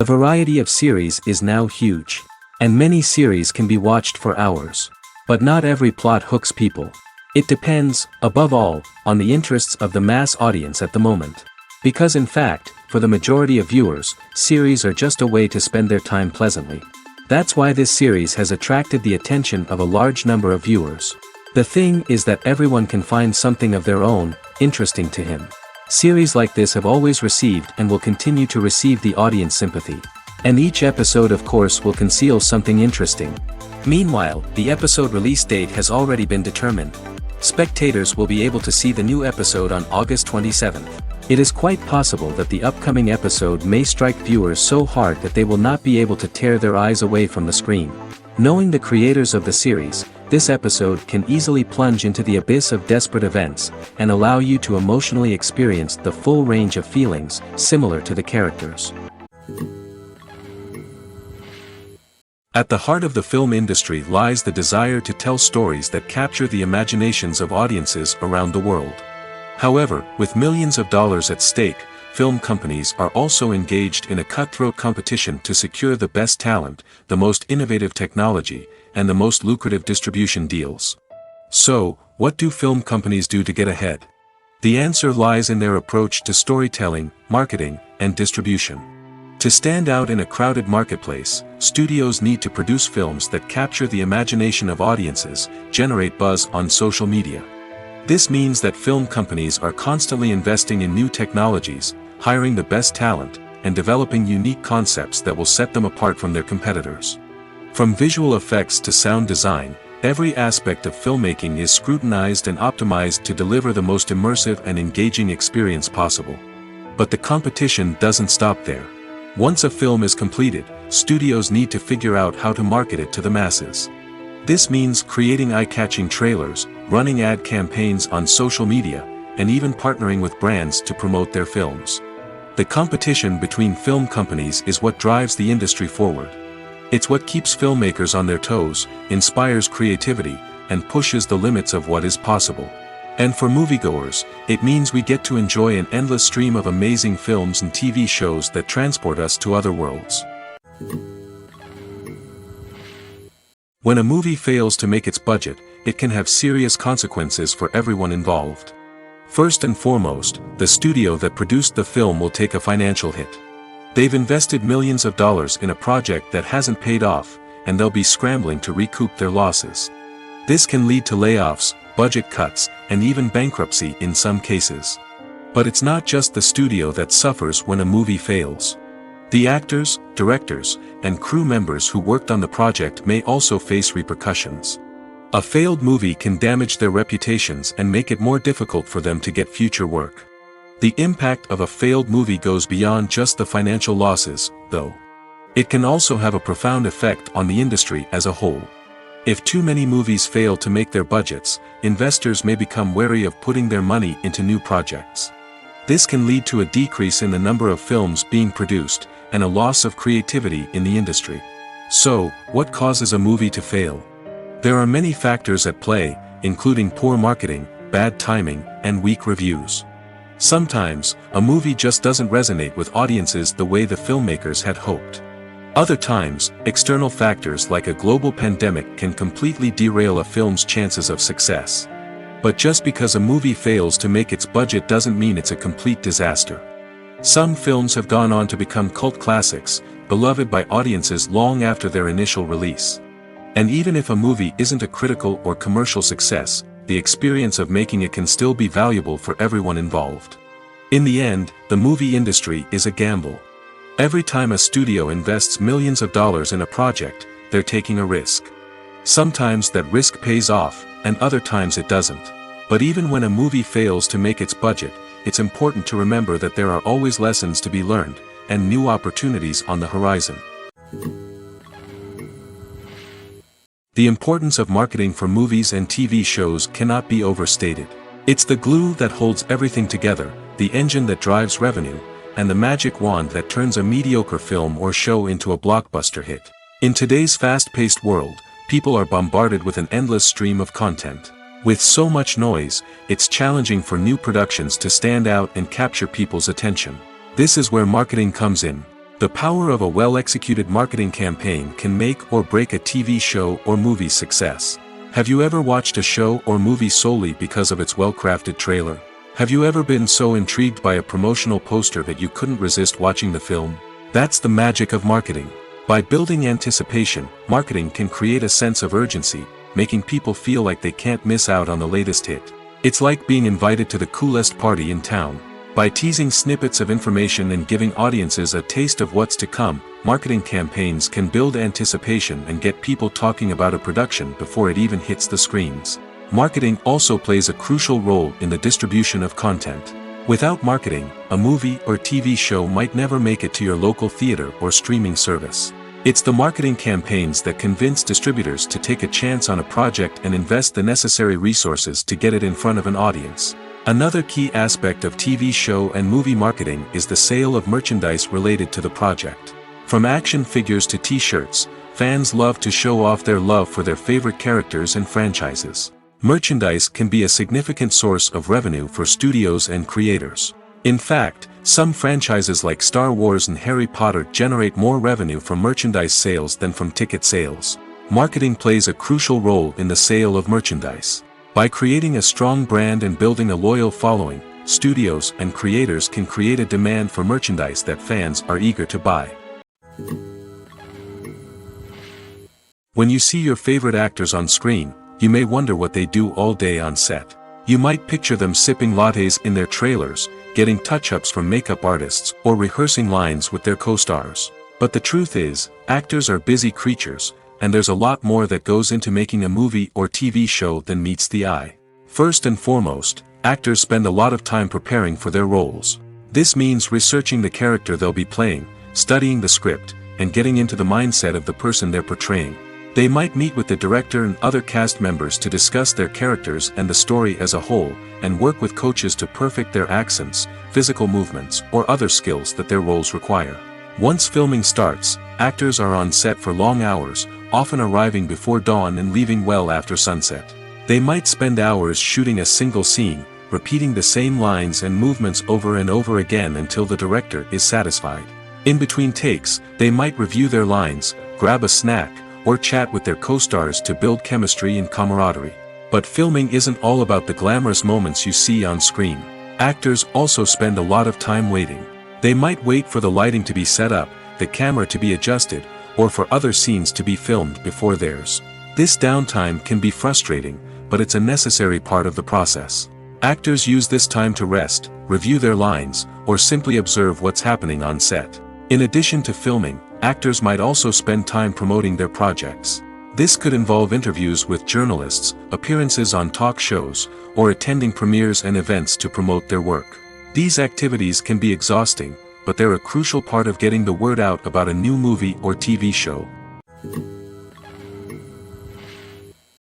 variety of series is now huge. And many series can be watched for hours. But not every plot hooks people. It depends, above all, on the interests of the mass audience at the moment. Because in fact, for the majority of viewers, series are just a way to spend their time pleasantly. That's why this series has attracted the attention of a large number of viewers. The thing is that everyone can find something of their own, interesting to him. Series like this have always received and will continue to receive the audience sympathy. And each episode of course will conceal something interesting. Meanwhile, the episode release date has already been determined. Spectators will be able to see the new episode on August 27th. It is quite possible that the upcoming episode may strike viewers so hard that they will not be able to tear their eyes away from the screen. Knowing the creators of the series, this episode can easily plunge into the abyss of desperate events, and allow you to emotionally experience the full range of feelings, similar to the characters. At the heart of the film industry lies the desire to tell stories that capture the imaginations of audiences around the world. However, with millions of dollars at stake, film companies are also engaged in a cutthroat competition to secure the best talent, the most innovative technology, and the most lucrative distribution deals. So, what do film companies do to get ahead? The answer lies in their approach to storytelling, marketing, and distribution. To stand out in a crowded marketplace, studios need to produce films that capture the imagination of audiences, generate buzz on social media. This means that film companies are constantly investing in new technologies, hiring the best talent, and developing unique concepts that will set them apart from their competitors. From visual effects to sound design, every aspect of filmmaking is scrutinized and optimized to deliver the most immersive and engaging experience possible. But the competition doesn't stop there. Once a film is completed, studios need to figure out how to market it to the masses. This means creating eye-catching trailers, running ad campaigns on social media, and even partnering with brands to promote their films. The competition between film companies is what drives the industry forward. It's what keeps filmmakers on their toes, inspires creativity, and pushes the limits of what is possible. And for moviegoers, it means we get to enjoy an endless stream of amazing films and TV shows that transport us to other worlds. When a movie fails to make its budget, it can have serious consequences for everyone involved. First and foremost, the studio that produced the film will take a financial hit. They've invested millions of dollars in a project that hasn't paid off, and they'll be scrambling to recoup their losses. This can lead to layoffs, budget cuts, and even bankruptcy in some cases. But it's not just the studio that suffers when a movie fails. The actors, directors, and crew members who worked on the project may also face repercussions. A failed movie can damage their reputations and make it more difficult for them to get future work. The impact of a failed movie goes beyond just the financial losses, though. It can also have a profound effect on the industry as a whole. If too many movies fail to make their budgets, investors may become wary of putting their money into new projects. This can lead to a decrease in the number of films being produced, and a loss of creativity in the industry. So, what causes a movie to fail? There are many factors at play, including poor marketing, bad timing, and weak reviews. Sometimes, a movie just doesn't resonate with audiences the way the filmmakers had hoped. Other times, external factors like a global pandemic can completely derail a film's chances of success. But just because a movie fails to make its budget doesn't mean it's a complete disaster. Some films have gone on to become cult classics, beloved by audiences long after their initial release. And even if a movie isn't a critical or commercial success, the experience of making it can still be valuable for everyone involved. In the end, the movie industry is a gamble. Every time a studio invests millions of dollars in a project, they're taking a risk. Sometimes that risk pays off, and other times it doesn't. But even when a movie fails to make its budget, it's important to remember that there are always lessons to be learned, and new opportunities on the horizon. The importance of marketing for movies and TV shows cannot be overstated. It's the glue that holds everything together, the engine that drives revenue, and the magic wand that turns a mediocre film or show into a blockbuster hit. In today's fast-paced world, people are bombarded with an endless stream of content. With so much noise, it's challenging for new productions to stand out and capture people's attention. This is where marketing comes in. The power of a well-executed marketing campaign can make or break a TV show or movie's success. Have you ever watched a show or movie solely because of its well-crafted trailer? Have you ever been so intrigued by a promotional poster that you couldn't resist watching the film? That's the magic of marketing. By building anticipation, marketing can create a sense of urgency, making people feel like they can't miss out on the latest hit. It's like being invited to the coolest party in town. By teasing snippets of information and giving audiences a taste of what's to come, marketing campaigns can build anticipation and get people talking about a production before it even hits the screens. Marketing also plays a crucial role in the distribution of content. Without marketing, a movie or TV show might never make it to your local theater or streaming service. It's the marketing campaigns that convince distributors to take a chance on a project and invest the necessary resources to get it in front of an audience. Another key aspect of TV show and movie marketing is the sale of merchandise related to the project. From action figures to t-shirts, fans love to show off their love for their favorite characters and franchises. Merchandise can be a significant source of revenue for studios and creators. In fact, some franchises like Star Wars and Harry Potter generate more revenue from merchandise sales than from ticket sales. Marketing plays a crucial role in the sale of merchandise. By creating a strong brand and building a loyal following, studios and creators can create a demand for merchandise that fans are eager to buy. When you see your favorite actors on screen, you may wonder what they do all day on set. You might picture them sipping lattes in their trailers, getting touch-ups from makeup artists, or rehearsing lines with their co-stars. But the truth is, actors are busy creatures, and there's a lot more that goes into making a movie or TV show than meets the eye. First and foremost, actors spend a lot of time preparing for their roles. This means researching the character they'll be playing, studying the script, and getting into the mindset of the person they're portraying. They might meet with the director and other cast members to discuss their characters and the story as a whole, and work with coaches to perfect their accents, physical movements, or other skills that their roles require. Once filming starts, actors are on set for long hours, often arriving before dawn and leaving well after sunset. They might spend hours shooting a single scene, repeating the same lines and movements over and over again until the director is satisfied. In between takes, they might review their lines, grab a snack, or chat with their co-stars to build chemistry and camaraderie. But filming isn't all about the glamorous moments you see on screen. Actors also spend a lot of time waiting. They might wait for the lighting to be set up, the camera to be adjusted, or for other scenes to be filmed before theirs. This downtime can be frustrating, but it's a necessary part of the process. Actors use this time to rest, review their lines, or simply observe what's happening on set. In addition to filming, actors might also spend time promoting their projects. This could involve interviews with journalists, appearances on talk shows, or attending premieres and events to promote their work. These activities can be exhausting, but they're a crucial part of getting the word out about a new movie or TV show.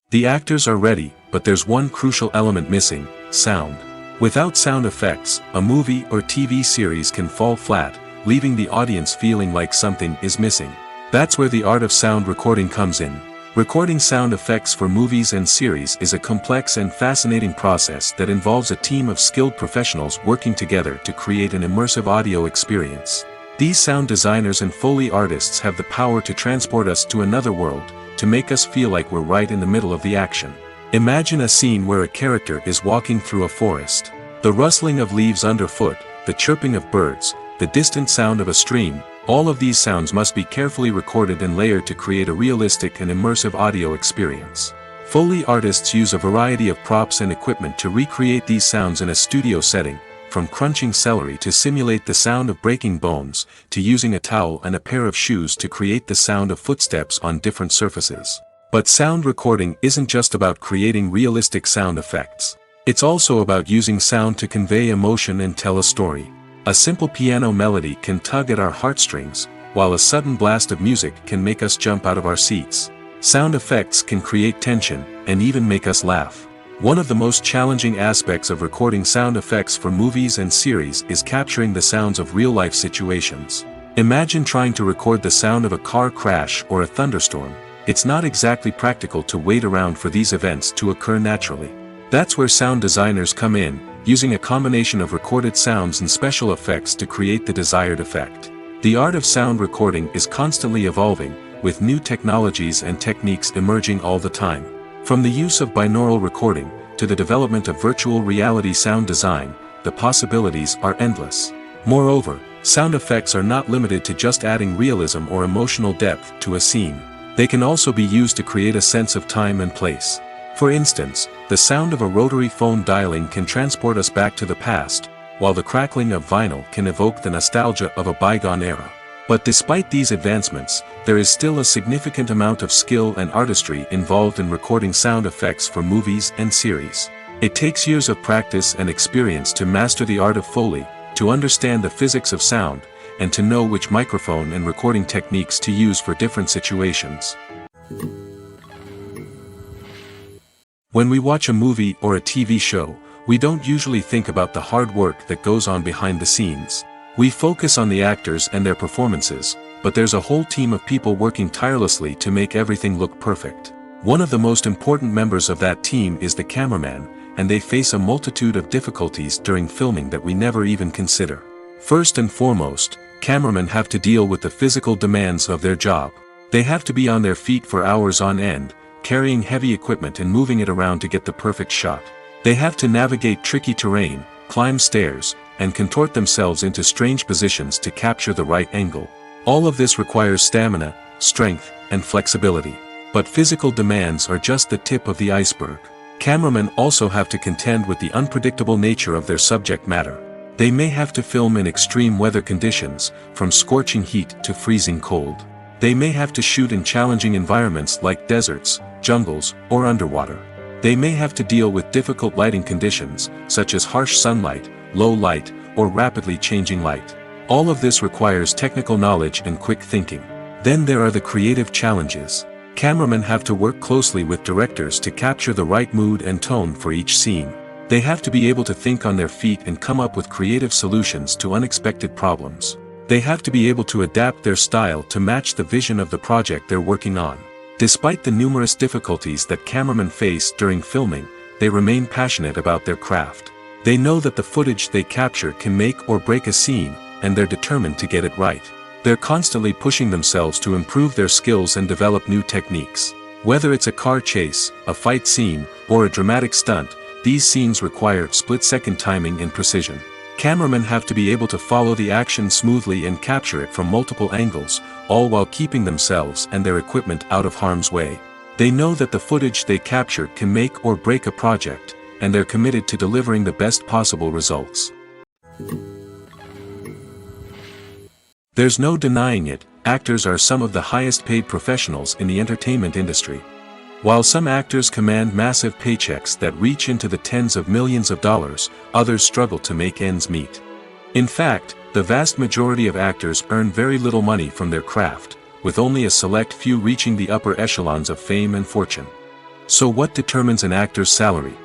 The actors are ready, but there's one crucial element missing: sound. Without sound effects, a movie or TV series can fall flat, leaving the audience feeling like something is missing. That's where the art of sound recording comes in. Recording sound effects for movies and series is a complex and fascinating process that involves a team of skilled professionals working together to create an immersive audio experience. These sound designers and Foley artists have the power to transport us to another world, to make us feel like we're right in the middle of the action. Imagine a scene where a character is walking through a forest. The rustling of leaves underfoot, the chirping of birds, the distant sound of a stream, all of these sounds must be carefully recorded and layered to create a realistic and immersive audio experience. Foley artists use a variety of props and equipment to recreate these sounds in a studio setting, from crunching celery to simulate the sound of breaking bones, to using a towel and a pair of shoes to create the sound of footsteps on different surfaces. But sound recording isn't just about creating realistic sound effects. It's also about using sound to convey emotion and tell a story. A simple piano melody can tug at our heartstrings, while a sudden blast of music can make us jump out of our seats. Sound effects can create tension, and even make us laugh. One of the most challenging aspects of recording sound effects for movies and series is capturing the sounds of real-life situations. Imagine trying to record the sound of a car crash or a thunderstorm. It's not exactly practical to wait around for these events to occur naturally. That's where sound designers come in, using a combination of recorded sounds and special effects to create the desired effect. The art of sound recording is constantly evolving, with new technologies and techniques emerging all the time. From the use of binaural recording, to the development of virtual reality sound design, the possibilities are endless. Moreover, sound effects are not limited to just adding realism or emotional depth to a scene. They can also be used to create a sense of time and place. For instance, the sound of a rotary phone dialing can transport us back to the past, while the crackling of vinyl can evoke the nostalgia of a bygone era. But despite these advancements, there is still a significant amount of skill and artistry involved in recording sound effects for movies and series. It takes years of practice and experience to master the art of Foley, to understand the physics of sound, and to know which microphone and recording techniques to use for different situations. When we watch a movie or a TV show, we don't usually think about the hard work that goes on behind the scenes. We focus on the actors and their performances, but there's a whole team of people working tirelessly to make everything look perfect. One of the most important members of that team is the cameraman, and they face a multitude of difficulties during filming that we never even consider. First and foremost, cameramen have to deal with the physical demands of their job. They have to be on their feet for hours on end, carrying heavy equipment and moving it around to get the perfect shot. They have to navigate tricky terrain, climb stairs, and contort themselves into strange positions to capture the right angle. All of this requires stamina, strength, and flexibility. But physical demands are just the tip of the iceberg. Cameramen also have to contend with the unpredictable nature of their subject matter. They may have to film in extreme weather conditions, from scorching heat to freezing cold. They may have to shoot in challenging environments like deserts, jungles, or underwater. They may have to deal with difficult lighting conditions, such as harsh sunlight, low light, or rapidly changing light. All of this requires technical knowledge and quick thinking. Then there are the creative challenges. Cameramen have to work closely with directors to capture the right mood and tone for each scene. They have to be able to think on their feet and come up with creative solutions to unexpected problems. They have to be able to adapt their style to match the vision of the project they're working on. Despite the numerous difficulties that cameramen face during filming, they remain passionate about their craft. They know that the footage they capture can make or break a scene, and they're determined to get it right. They're constantly pushing themselves to improve their skills and develop new techniques. Whether it's a car chase, a fight scene, or a dramatic stunt, these scenes require split-second timing and precision. Cameramen have to be able to follow the action smoothly and capture it from multiple angles, all while keeping themselves and their equipment out of harm's way. They know that the footage they capture can make or break a project, and they're committed to delivering the best possible results. There's no denying it, actors are some of the highest paid professionals in the entertainment industry. While some actors command massive paychecks that reach into the tens of millions of dollars, others struggle to make ends meet. In fact, the vast majority of actors earn very little money from their craft, with only a select few reaching the upper echelons of fame and fortune. So what determines an actor's salary?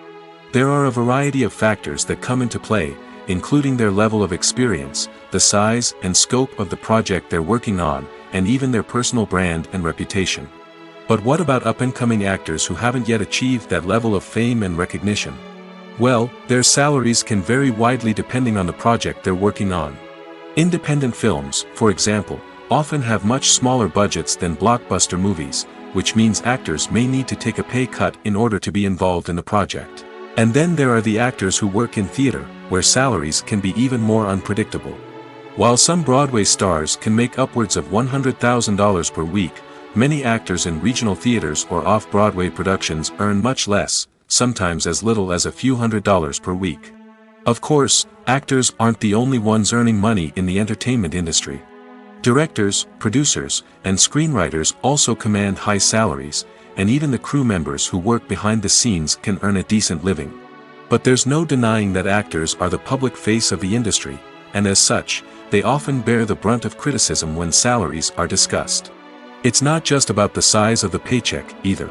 There are a variety of factors that come into play, including their level of experience, the size and scope of the project they're working on, and even their personal brand and reputation. But what about up-and-coming actors who haven't yet achieved that level of fame and recognition? Well, their salaries can vary widely depending on the project they're working on. Independent films, for example, often have much smaller budgets than blockbuster movies, which means actors may need to take a pay cut in order to be involved in the project. And then there are the actors who work in theater, where salaries can be even more unpredictable. While some Broadway stars can make upwards of $100,000 per week, many actors in regional theaters or off-Broadway productions earn much less, sometimes as little as a few $100s per week. Of course, actors aren't the only ones earning money in the entertainment industry. Directors, producers, and screenwriters also command high salaries, and even the crew members who work behind the scenes can earn a decent living. But there's no denying that actors are the public face of the industry, and as such, they often bear the brunt of criticism when salaries are discussed. It's not just about the size of the paycheck, either.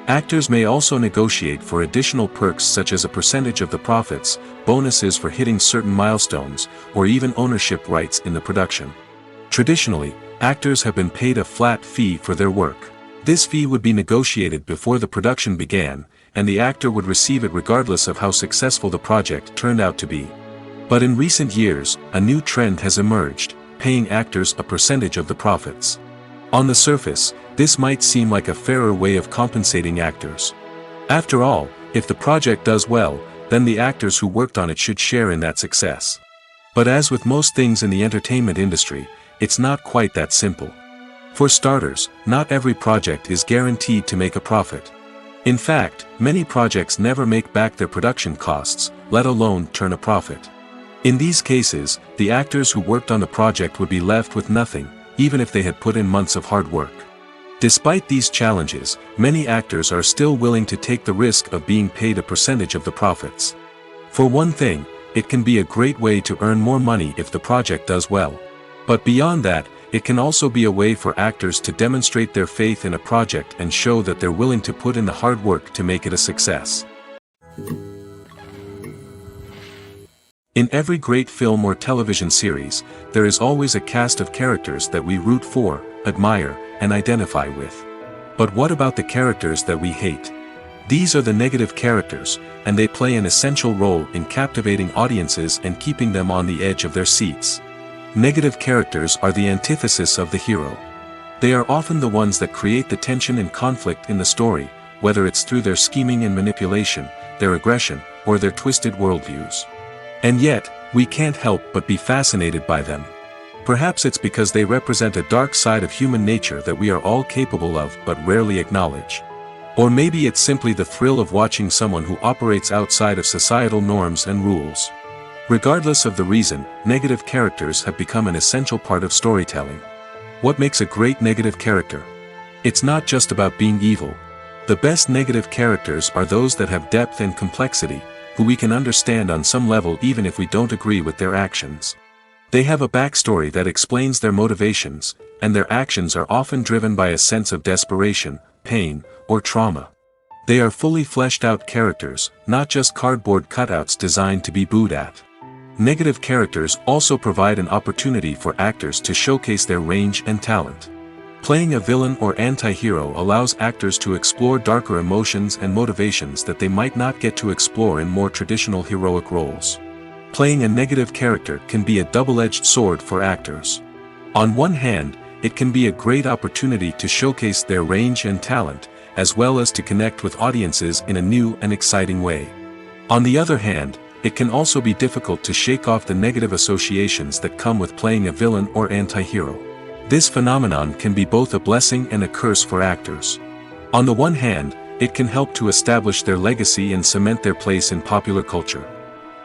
Actors may also negotiate for additional perks such as a percentage of the profits, bonuses for hitting certain milestones, or even ownership rights in the production. Traditionally, actors have been paid a flat fee for their work. This fee would be negotiated before the production began, and the actor would receive it regardless of how successful the project turned out to be. But in recent years, a new trend has emerged. paying actors a percentage of the profits. On the surface, this might seem like a fairer way of compensating actors. After all, if the project does well, then the actors who worked on it should share in that success. But as with most things in the entertainment industry, it's not quite that simple. For starters, not every project is guaranteed to make a profit. In fact, many projects never make back their production costs, let alone turn a profit. In these cases, the actors who worked on the project would be left with nothing, even if they had put in months of hard work. Despite these challenges, many actors are still willing to take the risk of being paid a percentage of the profits. For one thing, it can be a great way to earn more money if the project does well. But beyond that, it can also be a way for actors to demonstrate their faith in a project and show that they're willing to put in the hard work to make it a success. In every great film or television series, there is always a cast of characters that we root for, admire, and identify with. But what about the characters that we hate? These are the negative characters, and they play an essential role in captivating audiences and keeping them on the edge of their seats. Negative characters are the antithesis of the hero. They are often the ones that create the tension and conflict in the story, whether it's through their scheming and manipulation, their aggression, or their twisted worldviews. And yet, we can't help but be fascinated by them. Perhaps it's because they represent a dark side of human nature that we are all capable of but rarely acknowledge. Or maybe it's simply the thrill of watching someone who operates outside of societal norms and rules. Regardless of the reason, negative characters have become an essential part of storytelling. What makes a great negative character? It's not just about being evil. The best negative characters are those that have depth and complexity, who we can understand on some level even if we don't agree with their actions. They have a backstory that explains their motivations, and their actions are often driven by a sense of desperation, pain, or trauma. They are fully fleshed out characters, not just cardboard cutouts designed to be booed at. Negative characters also provide an opportunity for actors to showcase their range and talent. Playing a villain or anti-hero allows actors to explore darker emotions and motivations that they might not get to explore in more traditional heroic roles. Playing a negative character can be a double-edged sword for actors. On one hand, it can be a great opportunity to showcase their range and talent, as well as to connect with audiences in a new and exciting way. On the other hand, it can also be difficult to shake off the negative associations that come with playing a villain or anti-hero. This phenomenon can be both a blessing and a curse for actors. On the one hand, it can help to establish their legacy and cement their place in popular culture.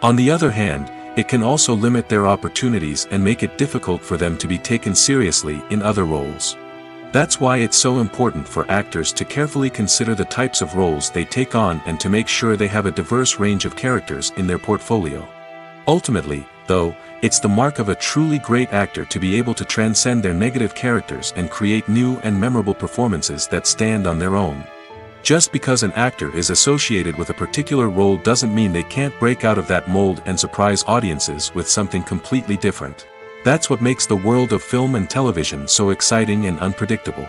On the other hand, it can also limit their opportunities and make it difficult for them to be taken seriously in other roles. That's why it's so important for actors to carefully consider the types of roles they take on and to make sure they have a diverse range of characters in their portfolio. Ultimately, though, it's the mark of a truly great actor to be able to transcend their negative characters and create new and memorable performances that stand on their own. Just because an actor is associated with a particular role doesn't mean they can't break out of that mold and surprise audiences with something completely different. That's what makes the world of film and television so exciting and unpredictable.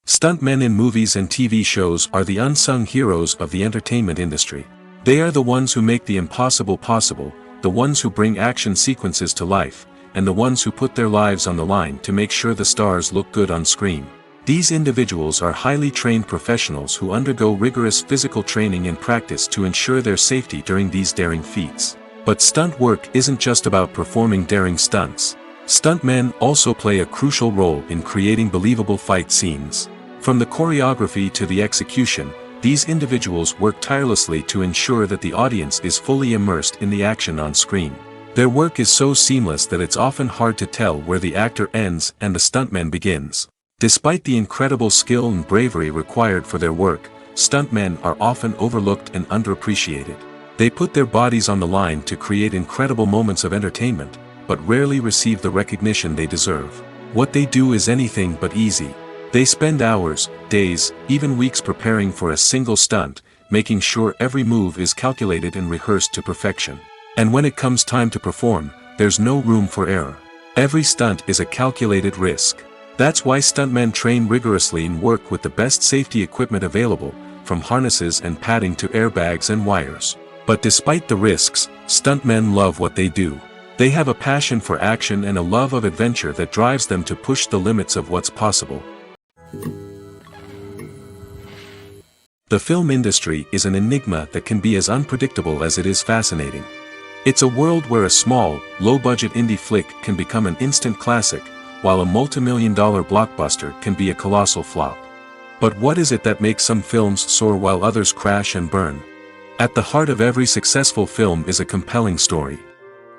Stuntmen in movies and TV shows are the unsung heroes of the entertainment industry. They are the ones who make the impossible possible, the ones who bring action sequences to life, and the ones who put their lives on the line to make sure the stars look good on screen. These individuals are highly trained professionals who undergo rigorous physical training and practice to ensure their safety during these daring feats. But stunt work isn't just about performing daring stunts. Stuntmen also play a crucial role in creating believable fight scenes. From the choreography to the execution, these individuals work tirelessly to ensure that the audience is fully immersed in the action on screen. Their work is so seamless that it's often hard to tell where the actor ends and the stuntman begins. Despite the incredible skill and bravery required for their work, stuntmen are often overlooked and underappreciated. They put their bodies on the line to create incredible moments of entertainment, but rarely receive the recognition they deserve. What they do is anything but easy. They spend hours, days, even weeks preparing for a single stunt, making sure every move is calculated and rehearsed to perfection. And when it comes time to perform, there's no room for error. Every stunt is a calculated risk. That's why stuntmen train rigorously and work with the best safety equipment available, from harnesses and padding to airbags and wires. But despite the risks, stuntmen love what they do. They have a passion for action and a love of adventure that drives them to push the limits of what's possible. The film industry is an enigma that can be as unpredictable as it is fascinating. It's a world where a small, low-budget indie flick can become an instant classic, while a multi-million-dollar blockbuster can be a colossal flop. But what is it that makes some films soar while others crash and burn? At the heart of every successful film is a compelling story.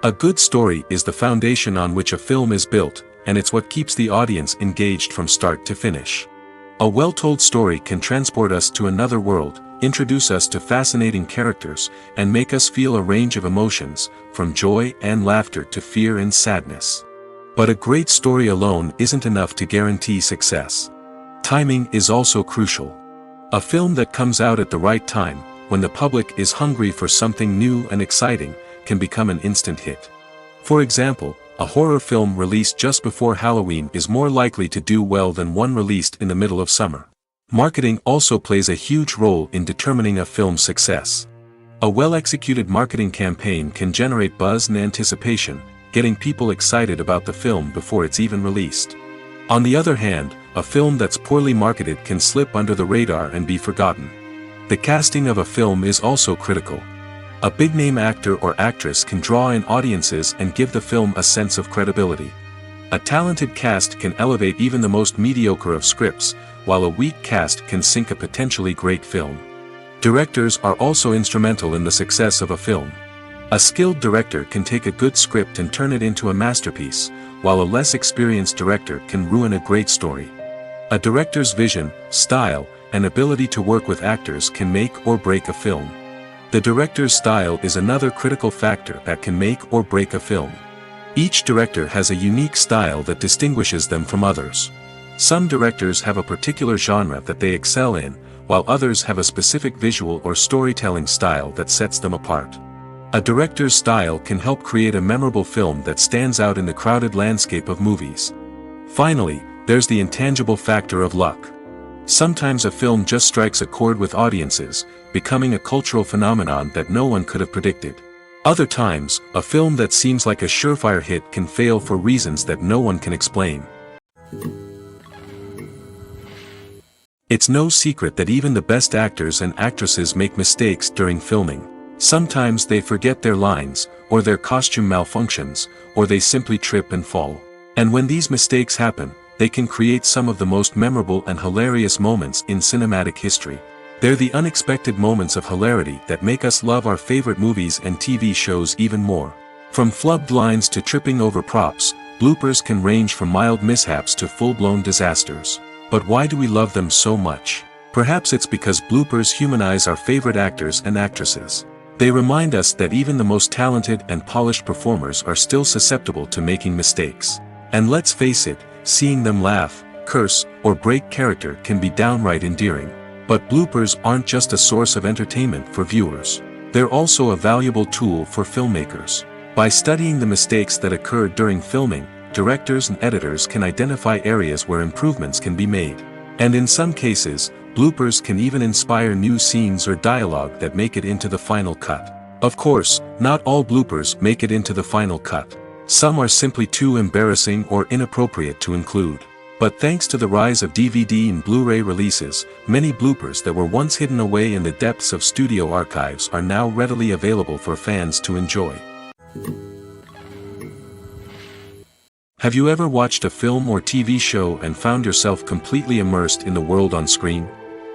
A good story is the foundation on which a film is built, and it's what keeps the audience engaged from start to finish. A well-told story can transport us to another world, introduce us to fascinating characters, and make us feel a range of emotions, from joy and laughter to fear and sadness. But a great story alone isn't enough to guarantee success. Timing is also crucial. A film that comes out at the right time, when the public is hungry for something new and exciting, can become an instant hit. For example, a horror film released just before Halloween is more likely to do well than one released in the middle of summer. Marketing also plays a huge role in determining a film's success. A well-executed marketing campaign can generate buzz and anticipation, getting people excited about the film before it's even released. On the other hand, a film that's poorly marketed can slip under the radar and be forgotten. The casting of a film is also critical. A big-name actor or actress can draw in audiences and give the film a sense of credibility. A talented cast can elevate even the most mediocre of scripts, while a weak cast can sink a potentially great film. Directors are also instrumental in the success of a film. A skilled director can take a good script and turn it into a masterpiece, while a less experienced director can ruin a great story. A director's vision, style, and ability to work with actors can make or break a film. The director's style is another critical factor that can make or break a film. Each director has a unique style that distinguishes them from others. Some directors have a particular genre that they excel in, while others have a specific visual or storytelling style that sets them apart. A director's style can help create a memorable film that stands out in the crowded landscape of movies. Finally, there's the intangible factor of luck. Sometimes a film just strikes a chord with audiences, becoming a cultural phenomenon that no one could have predicted. Other times, a film that seems like a surefire hit can fail for reasons that no one can explain. It's no secret that even the best actors and actresses make mistakes during filming. Sometimes they forget their lines, or their costume malfunctions, or they simply trip and fall. And when these mistakes happen, they can create some of the most memorable and hilarious moments in cinematic history. They're the unexpected moments of hilarity that make us love our favorite movies and TV shows even more. From flubbed lines to tripping over props, bloopers can range from mild mishaps to full-blown disasters. But why do we love them so much? Perhaps it's because bloopers humanize our favorite actors and actresses. They remind us that even the most talented and polished performers are still susceptible to making mistakes. And let's face it, seeing them laugh, curse, or break character can be downright endearing. But bloopers aren't just a source of entertainment for viewers. They're also a valuable tool for filmmakers. By studying the mistakes that occurred during filming, directors and editors can identify areas where improvements can be made. And in some cases, bloopers can even inspire new scenes or dialogue that make it into the final cut. Of course, not all bloopers make it into the final cut. Some are simply too embarrassing or inappropriate to include. But thanks to the rise of DVD and Blu-ray releases, many bloopers that were once hidden away in the depths of studio archives are now readily available for fans to enjoy. Have you ever watched a film or TV show and found yourself completely immersed in the world on screen?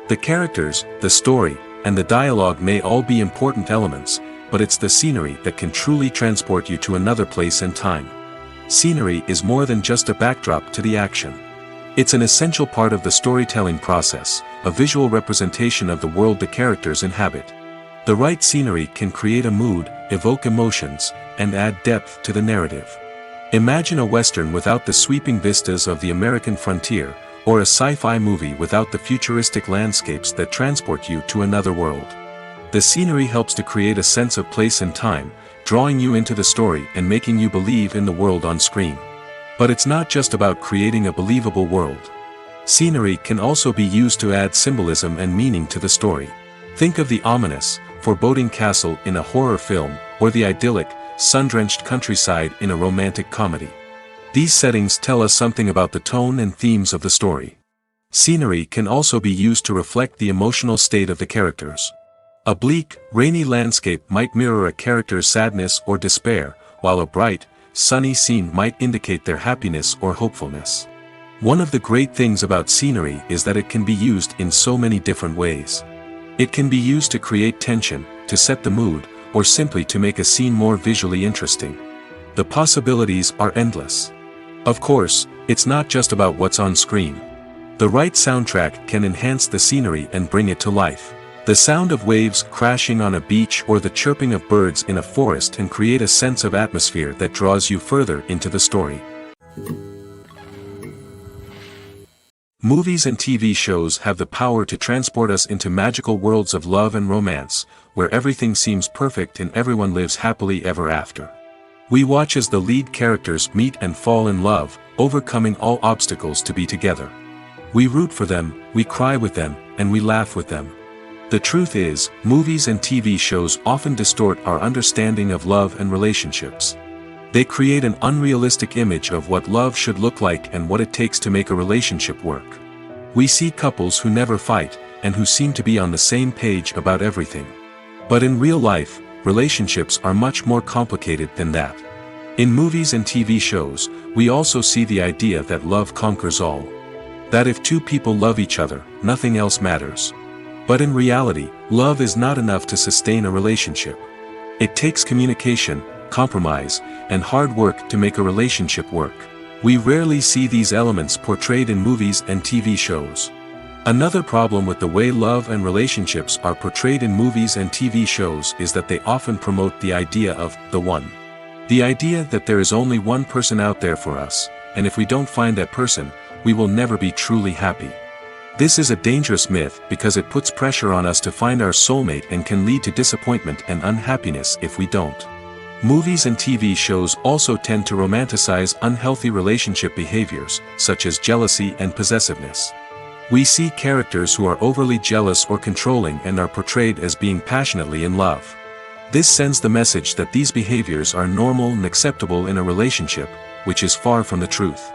The characters, the story, and the dialogue may all be important elements, but it's the scenery that can truly transport you to another place and time. Scenery is more than just a backdrop to the action. It's an essential part of the storytelling process, a visual representation of the world the characters inhabit. The right scenery can create a mood, evoke emotions, and add depth to the narrative. Imagine a Western without the sweeping vistas of the American frontier, or a sci-fi movie without the futuristic landscapes that transport you to another world. The scenery helps to create a sense of place and time, drawing you into the story and making you believe in the world on screen. But it's not just about creating a believable world. Scenery can also be used to add symbolism and meaning to the story. Think of the ominous, foreboding castle in a horror film, or the idyllic, sun-drenched countryside in a romantic comedy. These settings tell us something about the tone and themes of the story. Scenery can also be used to reflect the emotional state of the characters. A bleak, rainy landscape might mirror a character's sadness or despair, while a bright, sunny scene might indicate their happiness or hopefulness. One of the great things about scenery is that it can be used in so many different ways. It can be used to create tension, to set the mood, or simply to make a scene more visually interesting. The possibilities are endless. Of course, it's not just about what's on screen. The right soundtrack can enhance the scenery and bring it to life. The sound of waves crashing on a beach or the chirping of birds in a forest can create a sense of atmosphere that draws you further into the story. Movies and TV shows have the power to transport us into magical worlds of love and romance, where everything seems perfect and everyone lives happily ever after. We watch as the lead characters meet and fall in love, overcoming all obstacles to be together. We root for them, we cry with them, and we laugh with them. The truth is, movies and TV shows often distort our understanding of love and relationships. They create an unrealistic image of what love should look like and what it takes to make a relationship work. We see couples who never fight, and who seem to be on the same page about everything. But in real life, relationships are much more complicated than that. In movies and TV shows, we also see the idea that love conquers all. That if two people love each other, nothing else matters. But in reality, love is not enough to sustain a relationship. It takes communication, compromise, and hard work to make a relationship work. We rarely see these elements portrayed in movies and TV shows. Another problem with the way love and relationships are portrayed in movies and TV shows is that they often promote the idea of the one. The idea that there is only one person out there for us, and if we don't find that person, we will never be truly happy. This is a dangerous myth because it puts pressure on us to find our soulmate and can lead to disappointment and unhappiness if we don't. Movies and TV shows also tend to romanticize unhealthy relationship behaviors, such as jealousy and possessiveness. We see characters who are overly jealous or controlling and are portrayed as being passionately in love. This sends the message that these behaviors are normal and acceptable in a relationship, which is far from the truth.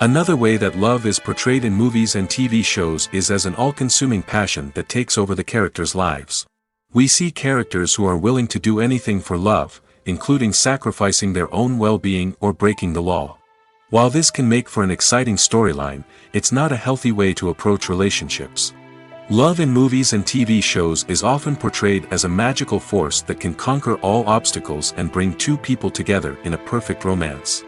Another way that love is portrayed in movies and TV shows is as an all-consuming passion that takes over the characters' lives. We see characters who are willing to do anything for love, including sacrificing their own well-being or breaking the law. While this can make for an exciting storyline, it's not a healthy way to approach relationships. Love in movies and TV shows is often portrayed as a magical force that can conquer all obstacles and bring two people together in a perfect romance.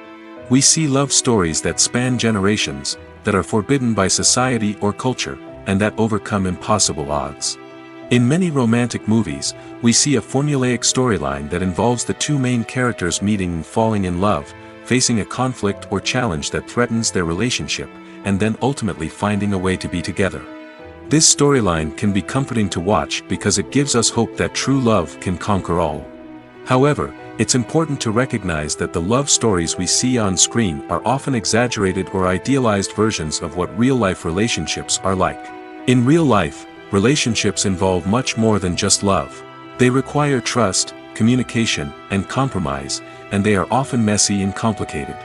We see love stories that span generations, that are forbidden by society or culture, and that overcome impossible odds. In many romantic movies, we see a formulaic storyline that involves the two main characters meeting and falling in love, facing a conflict or challenge that threatens their relationship, and then ultimately finding a way to be together. This storyline can be comforting to watch because it gives us hope that true love can conquer all. However, it's important to recognize that the love stories we see on screen are often exaggerated or idealized versions of what real-life relationships are like. In real life, relationships involve much more than just love. They require trust, communication, and compromise, and they are often messy and complicated.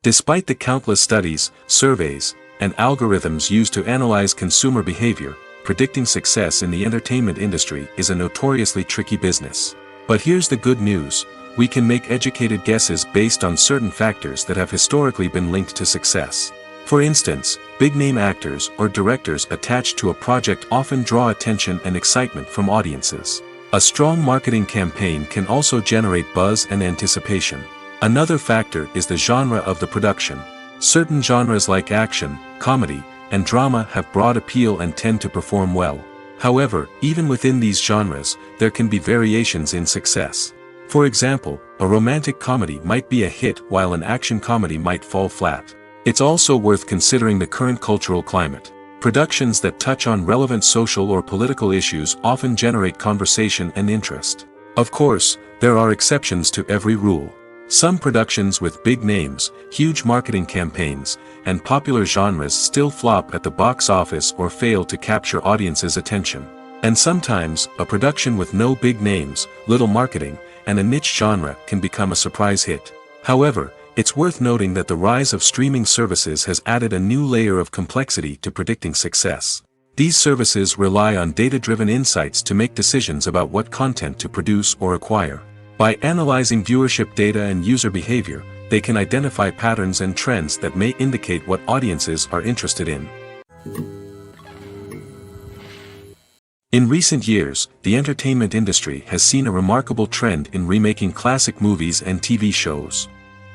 Despite the countless studies, surveys, and algorithms used to analyze consumer behavior, predicting success in the entertainment industry is a notoriously tricky business. But here's the good news: we can make educated guesses based on certain factors that have historically been linked to success. For instance, big-name actors or directors attached to a project often draw attention and excitement from audiences. A strong marketing campaign can also generate buzz and anticipation. Another factor is the genre of the production. Certain genres like action, comedy, and drama have broad appeal and tend to perform well. However, even within these genres, there can be variations in success. For example, a romantic comedy might be a hit while an action comedy might fall flat. It's also worth considering the current cultural climate. Productions that touch on relevant social or political issues often generate conversation and interest. Of course, there are exceptions to every rule. Some productions with big names, huge marketing campaigns, and popular genres still flop at the box office or fail to capture audiences' attention. And sometimes, a production with no big names, little marketing, and a niche genre can become a surprise hit. However, it's worth noting that the rise of streaming services has added a new layer of complexity to predicting success. These services rely on data-driven insights to make decisions about what content to produce or acquire. By analyzing viewership data and user behavior, they can identify patterns and trends that may indicate what audiences are interested in. In recent years, the entertainment industry has seen a remarkable trend in remaking classic movies and TV shows.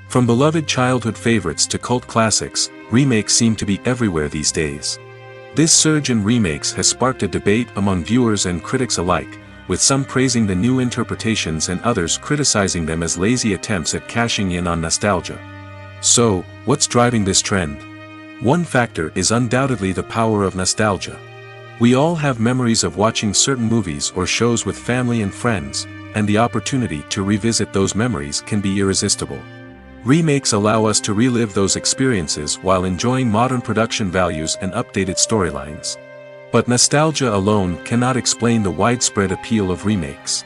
From beloved childhood favorites to cult classics, remakes seem to be everywhere these days. This surge in remakes has sparked a debate among viewers and critics alike, with some praising the new interpretations and others criticizing them as lazy attempts at cashing in on nostalgia. So, what's driving this trend? One factor is undoubtedly the power of nostalgia. We all have memories of watching certain movies or shows with family and friends, and the opportunity to revisit those memories can be irresistible. Remakes allow us to relive those experiences while enjoying modern production values and updated storylines. But nostalgia alone cannot explain the widespread appeal of remakes.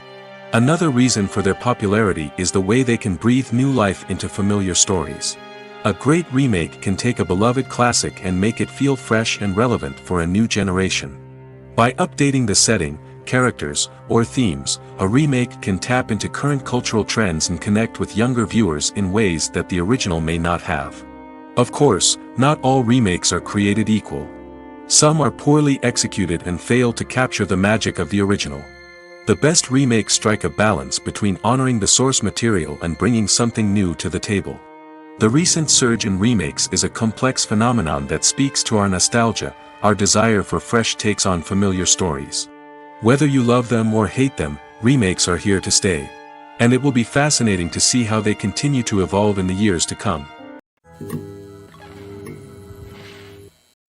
Another reason for their popularity is the way they can breathe new life into familiar stories. A great remake can take a beloved classic and make it feel fresh and relevant for a new generation. By updating the setting, characters, or themes, a remake can tap into current cultural trends and connect with younger viewers in ways that the original may not have. Of course, not all remakes are created equal. Some are poorly executed and fail to capture the magic of the original. The best remakes strike a balance between honoring the source material and bringing something new to the table. The recent surge in remakes is a complex phenomenon that speaks to our nostalgia, our desire for fresh takes on familiar stories. Whether you love them or hate them, remakes are here to stay. And it will be fascinating to see how they continue to evolve in the years to come.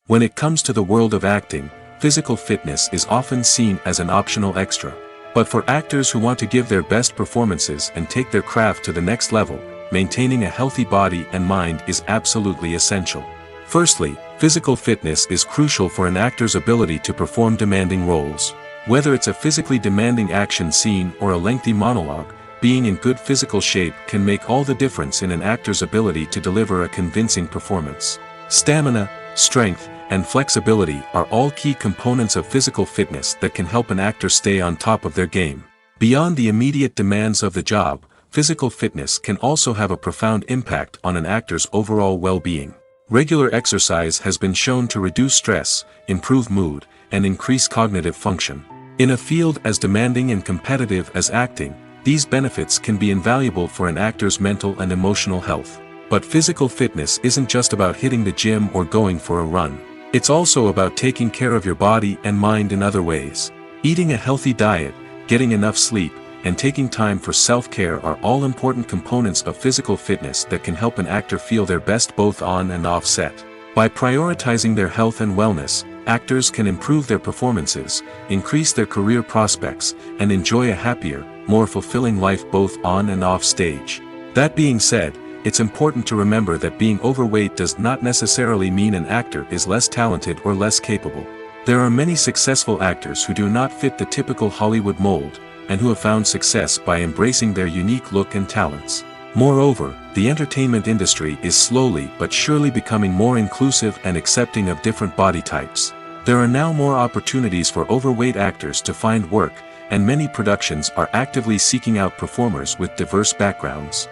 When it comes to the world of acting, physical fitness is often seen as an optional extra. But for actors who want to give their best performances and take their craft to the next level, maintaining a healthy body and mind is absolutely essential. Firstly, physical fitness is crucial for an actor's ability to perform demanding roles. Whether it's a physically demanding action scene or a lengthy monologue, being in good physical shape can make all the difference in an actor's ability to deliver a convincing performance. Stamina, strength, and flexibility are all key components of physical fitness that can help an actor stay on top of their game. Beyond the immediate demands of the job, physical fitness can also have a profound impact on an actor's overall well-being. Regular exercise has been shown to reduce stress, improve mood, and increase cognitive function. In a field as demanding and competitive as acting, these benefits can be invaluable for an actor's mental and emotional health. But physical fitness isn't just about hitting the gym or going for a run. It's also about taking care of your body and mind in other ways. Eating a healthy diet, getting enough sleep, and taking time for self-care are all important components of physical fitness that can help an actor feel their best both on and off set. By prioritizing their health and wellness, actors can improve their performances, increase their career prospects, and enjoy a happier, more fulfilling life both on and off stage. That being said, it's important to remember that being overweight does not necessarily mean an actor is less talented or less capable. There are many successful actors who do not fit the typical Hollywood mold, and who have found success by embracing their unique look and talents. Moreover, the entertainment industry is slowly but surely becoming more inclusive and accepting of different body types. There are now more opportunities for overweight actors to find work, and many productions are actively seeking out performers with diverse backgrounds.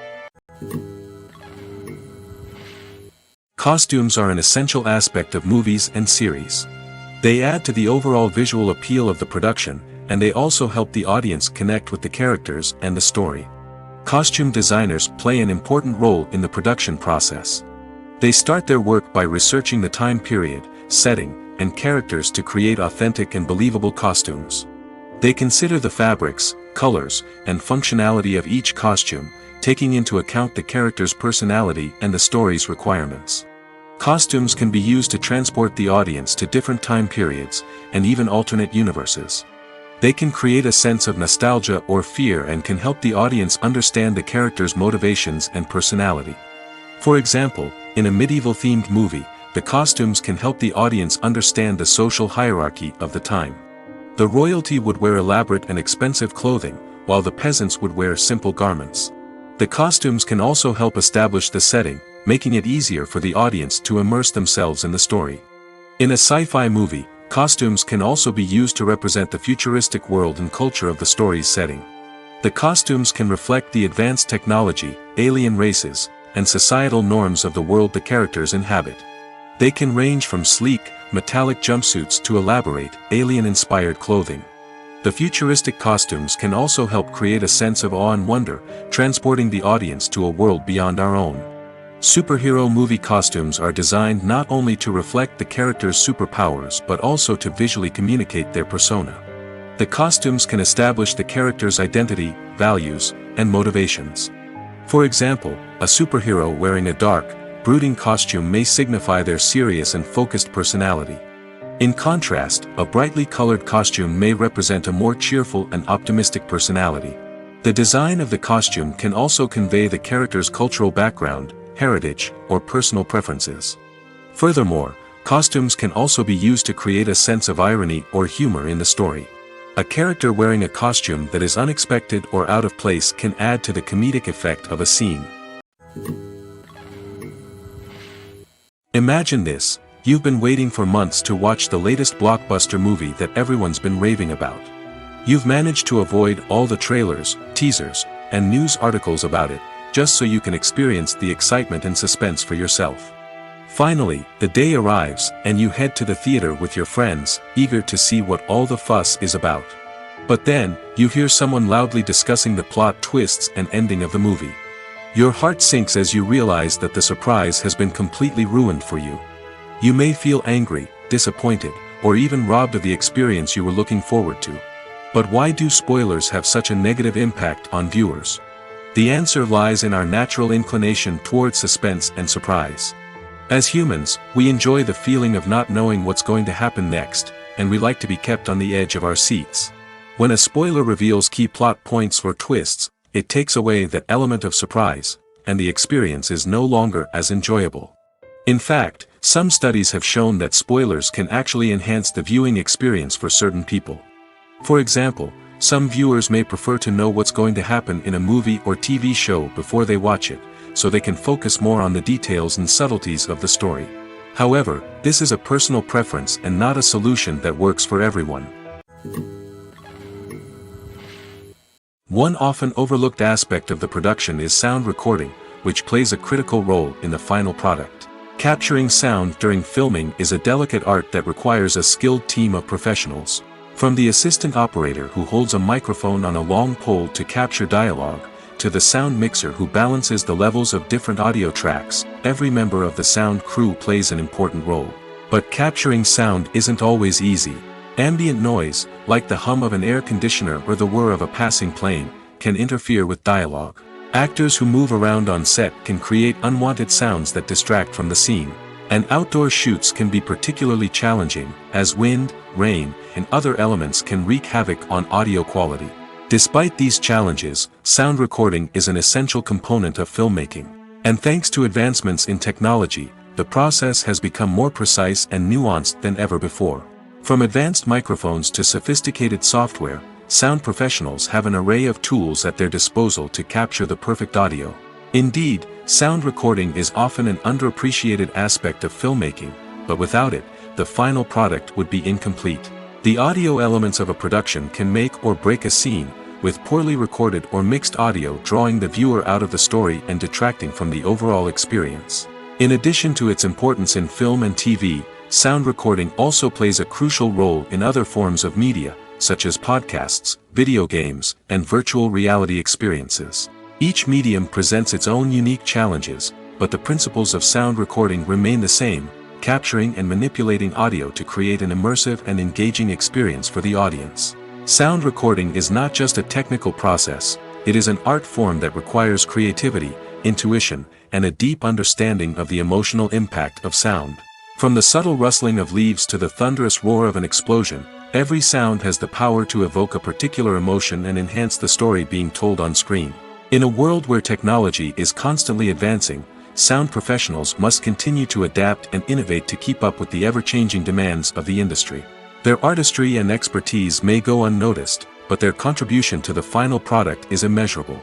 Costumes are an essential aspect of movies and series. They add to the overall visual appeal of the production, and they also help the audience connect with the characters and the story. Costume designers play an important role in the production process. They start their work by researching the time period, setting, and characters to create authentic and believable costumes. They consider the fabrics, colors, and functionality of each costume, taking into account the character's personality and the story's requirements. Costumes can be used to transport the audience to different time periods, and even alternate universes. They can create a sense of nostalgia or fear and can help the audience understand the character's motivations and personality. For example, in a medieval-themed movie, the costumes can help the audience understand the social hierarchy of the time. The royalty would wear elaborate and expensive clothing, while the peasants would wear simple garments. The costumes can also help establish the setting, making it easier for the audience to immerse themselves in the story. In a sci-fi movie, costumes can also be used to represent the futuristic world and culture of the story's setting. The costumes can reflect the advanced technology, alien races, and societal norms of the world the characters inhabit. They can range from sleek, metallic jumpsuits to elaborate, alien-inspired clothing. The futuristic costumes can also help create a sense of awe and wonder, transporting the audience to a world beyond our own. Superhero movie costumes are designed not only to reflect the character's superpowers but also to visually communicate their persona. The costumes can establish the character's identity, values, and motivations. For example, a superhero wearing a dark, brooding costume may signify their serious and focused personality. In contrast, a brightly colored costume may represent a more cheerful and optimistic personality. The design of the costume can also convey the character's cultural background, heritage, or personal preferences. Furthermore, costumes can also be used to create a sense of irony or humor in the story. A character wearing a costume that is unexpected or out of place can add to the comedic effect of a scene. Imagine this: you've been waiting for months to watch the latest blockbuster movie that everyone's been raving about. You've managed to avoid all the trailers, teasers, and news articles about it, just so you can experience the excitement and suspense for yourself. Finally, the day arrives, and you head to the theater with your friends, eager to see what all the fuss is about. But then, you hear someone loudly discussing the plot twists and ending of the movie. Your heart sinks as you realize that the surprise has been completely ruined for you. You may feel angry, disappointed, or even robbed of the experience you were looking forward to. But why do spoilers have such a negative impact on viewers? The answer lies in our natural inclination toward suspense and surprise. As humans, we enjoy the feeling of not knowing what's going to happen next, and we like to be kept on the edge of our seats. When a spoiler reveals key plot points or twists, it takes away that element of surprise, and the experience is no longer as enjoyable. In fact, some studies have shown that spoilers can actually enhance the viewing experience for certain people. For example, some viewers may prefer to know what's going to happen in a movie or TV show before they watch it, so they can focus more on the details and subtleties of the story. However, this is a personal preference and not a solution that works for everyone. One often overlooked aspect of the production is sound recording, which plays a critical role in the final product. Capturing sound during filming is a delicate art that requires a skilled team of professionals. From the assistant operator who holds a microphone on a long pole to capture dialogue, to the sound mixer who balances the levels of different audio tracks, every member of the sound crew plays an important role. But capturing sound isn't always easy. Ambient noise, like the hum of an air conditioner or the whir of a passing plane, can interfere with dialogue. Actors who move around on set can create unwanted sounds that distract from the scene. And outdoor shoots can be particularly challenging, as wind, rain, and other elements can wreak havoc on audio quality. Despite these challenges, sound recording is an essential component of filmmaking. And thanks to advancements in technology, the process has become more precise and nuanced than ever before. From advanced microphones to sophisticated software, sound professionals have an array of tools at their disposal to capture the perfect audio. Indeed, sound recording is often an underappreciated aspect of filmmaking, but without it, the final product would be incomplete. The audio elements of a production can make or break a scene, with poorly recorded or mixed audio drawing the viewer out of the story and detracting from the overall experience. In addition to its importance in film and TV, sound recording also plays a crucial role in other forms of media, such as podcasts, video games, and virtual reality experiences. Each medium presents its own unique challenges, but the principles of sound recording remain the same: capturing and manipulating audio to create an immersive and engaging experience for the audience. Sound recording is not just a technical process, it is an art form that requires creativity, intuition, and a deep understanding of the emotional impact of sound. From the subtle rustling of leaves to the thunderous roar of an explosion, every sound has the power to evoke a particular emotion and enhance the story being told on screen. In a world where technology is constantly advancing, sound professionals must continue to adapt and innovate to keep up with the ever-changing demands of the industry. Their artistry and expertise may go unnoticed, but their contribution to the final product is immeasurable.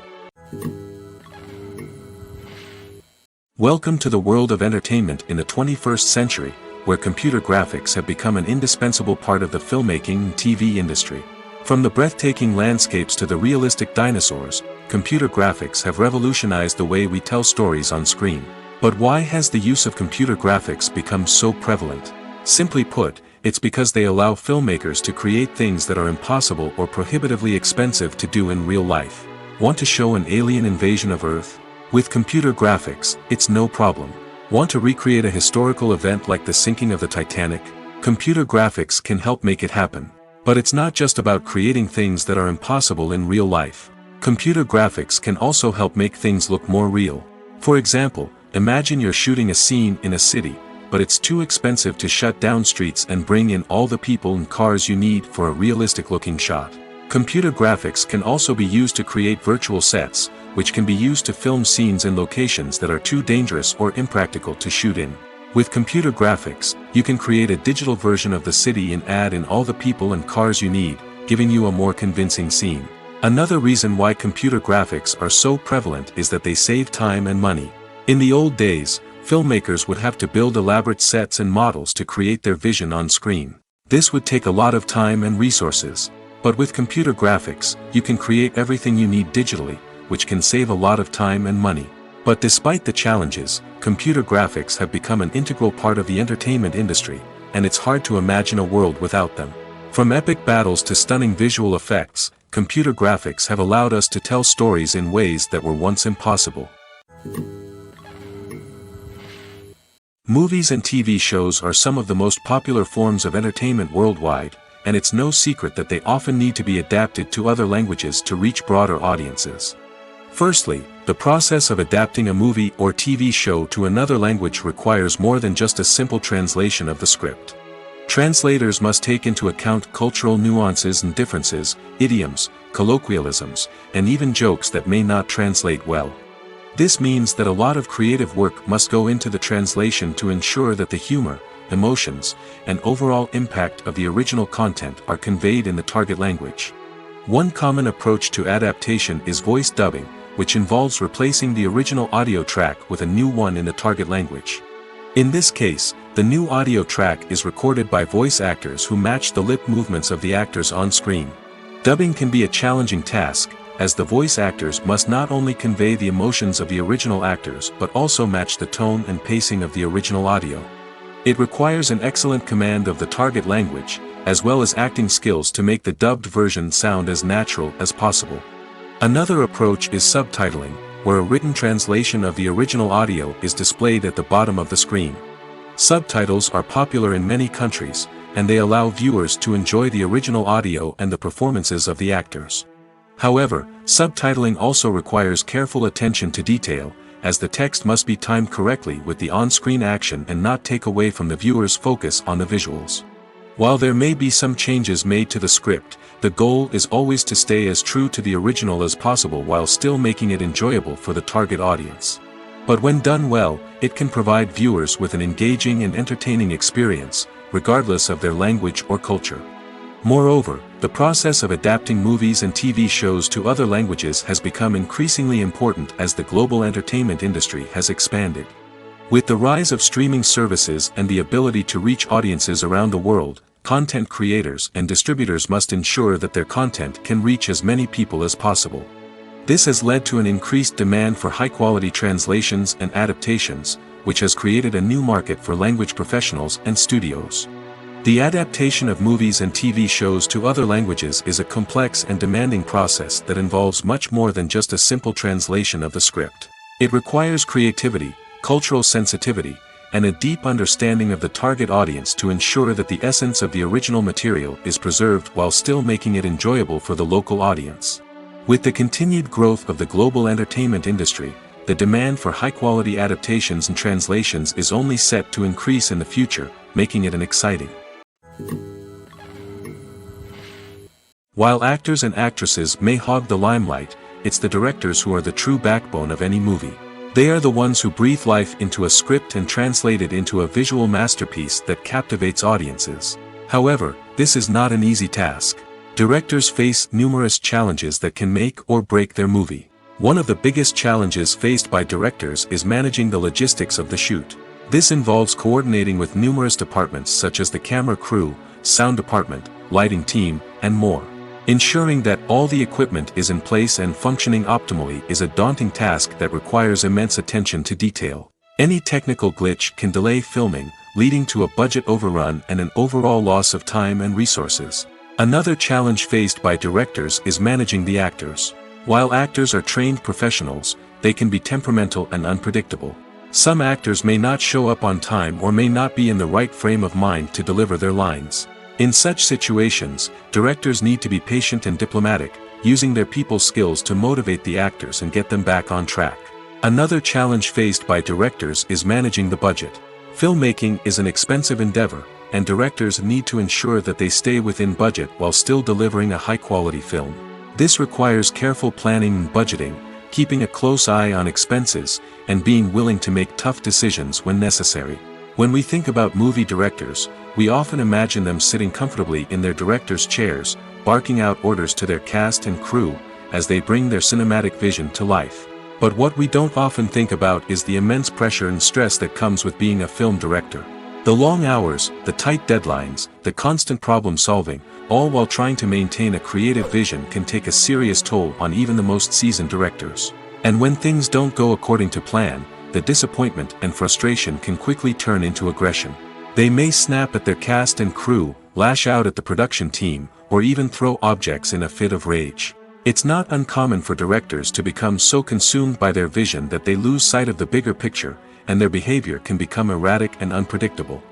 Welcome to the world of entertainment in the 21st century, where computer graphics have become an indispensable part of the filmmaking and TV industry. From the breathtaking landscapes to the realistic dinosaurs, computer graphics have revolutionized the way we tell stories on screen. But why has the use of computer graphics become so prevalent? Simply put, it's because they allow filmmakers to create things that are impossible or prohibitively expensive to do in real life. Want to show an alien invasion of Earth? With computer graphics, it's no problem. Want to recreate a historical event like the sinking of the Titanic? Computer graphics can help make it happen. But it's not just about creating things that are impossible in real life. Computer graphics can also help make things look more real. For example, imagine you're shooting a scene in a city, but it's too expensive to shut down streets and bring in all the people and cars you need for a realistic-looking shot. Computer graphics can also be used to create virtual sets, which can be used to film scenes in locations that are too dangerous or impractical to shoot in. With computer graphics, you can create a digital version of the city and add in all the people and cars you need, giving you a more convincing scene. Another reason why computer graphics are so prevalent is that they save time and money. In the old days, filmmakers would have to build elaborate sets and models to create their vision on screen. This would take a lot of time and resources. But with computer graphics, you can create everything you need digitally, which can save a lot of time and money. But despite the challenges, computer graphics have become an integral part of the entertainment industry, and it's hard to imagine a world without them. From epic battles to stunning visual effects, computer graphics have allowed us to tell stories in ways that were once impossible. Movies and TV shows are some of the most popular forms of entertainment worldwide, and it's no secret that they often need to be adapted to other languages to reach broader audiences. Firstly, the process of adapting a movie or TV show to another language requires more than just a simple translation of the script. Translators must take into account cultural nuances and differences, idioms, colloquialisms, and even jokes that may not translate well. This means that a lot of creative work must go into the translation to ensure that the humor, emotions, and overall impact of the original content are conveyed in the target language. One common approach to adaptation is voice dubbing, which involves replacing the original audio track with a new one in the target language. In this case, the new audio track is recorded by voice actors who match the lip movements of the actors on screen. Dubbing can be a challenging task, as the voice actors must not only convey the emotions of the original actors but also match the tone and pacing of the original audio. It requires an excellent command of the target language, as well as acting skills to make the dubbed version sound as natural as possible. Another approach is subtitling, where a written translation of the original audio is displayed at the bottom of the screen. Subtitles are popular in many countries, and they allow viewers to enjoy the original audio and the performances of the actors. However, subtitling also requires careful attention to detail, as the text must be timed correctly with the on-screen action and not take away from the viewer's focus on the visuals. While there may be some changes made to the script, the goal is always to stay as true to the original as possible while still making it enjoyable for the target audience. But when done well, it can provide viewers with an engaging and entertaining experience, regardless of their language or culture. Moreover, the process of adapting movies and TV shows to other languages has become increasingly important as the global entertainment industry has expanded. With the rise of streaming services and the ability to reach audiences around the world, content creators and distributors must ensure that their content can reach as many people as possible. This has led to an increased demand for high-quality translations and adaptations, which has created a new market for language professionals and studios. The adaptation of movies and TV shows to other languages is a complex and demanding process that involves much more than just a simple translation of the script. It requires creativity, cultural sensitivity, and a deep understanding of the target audience to ensure that the essence of the original material is preserved while still making it enjoyable for the local audience. With the continued growth of the global entertainment industry, the demand for high-quality adaptations and translations is only set to increase in the future, making it an exciting. While actors and actresses may hog the limelight, it's the directors who are the true backbone of any movie. They are the ones who breathe life into a script and translate it into a visual masterpiece that captivates audiences. However, this is not an easy task. Directors face numerous challenges that can make or break their movie. One of the biggest challenges faced by directors is managing the logistics of the shoot. This involves coordinating with numerous departments such as the camera crew, sound department, lighting team, and more. Ensuring that all the equipment is in place and functioning optimally is a daunting task that requires immense attention to detail. Any technical glitch can delay filming, leading to a budget overrun and an overall loss of time and resources. Another challenge faced by directors is managing the actors. While actors are trained professionals, they can be temperamental and unpredictable. Some actors may not show up on time or may not be in the right frame of mind to deliver their lines. In such situations, directors need to be patient and diplomatic, using their people skills to motivate the actors and get them back on track. Another challenge faced by directors is managing the budget. Filmmaking is an expensive endeavor, and directors need to ensure that they stay within budget while still delivering a high-quality film. This requires careful planning and budgeting, keeping a close eye on expenses, and being willing to make tough decisions when necessary. When we think about movie directors, we often imagine them sitting comfortably in their director's chairs, barking out orders to their cast and crew, as they bring their cinematic vision to life. But what we don't often think about is the immense pressure and stress that comes with being a film director. The long hours, the tight deadlines, the constant problem solving, all while trying to maintain a creative vision can take a serious toll on even the most seasoned directors. And when things don't go according to plan, the disappointment and frustration can quickly turn into aggression. They may snap at their cast and crew, lash out at the production team, or even throw objects in a fit of rage. It's not uncommon for directors to become so consumed by their vision that they lose sight of the bigger picture, and their behavior can become erratic and unpredictable.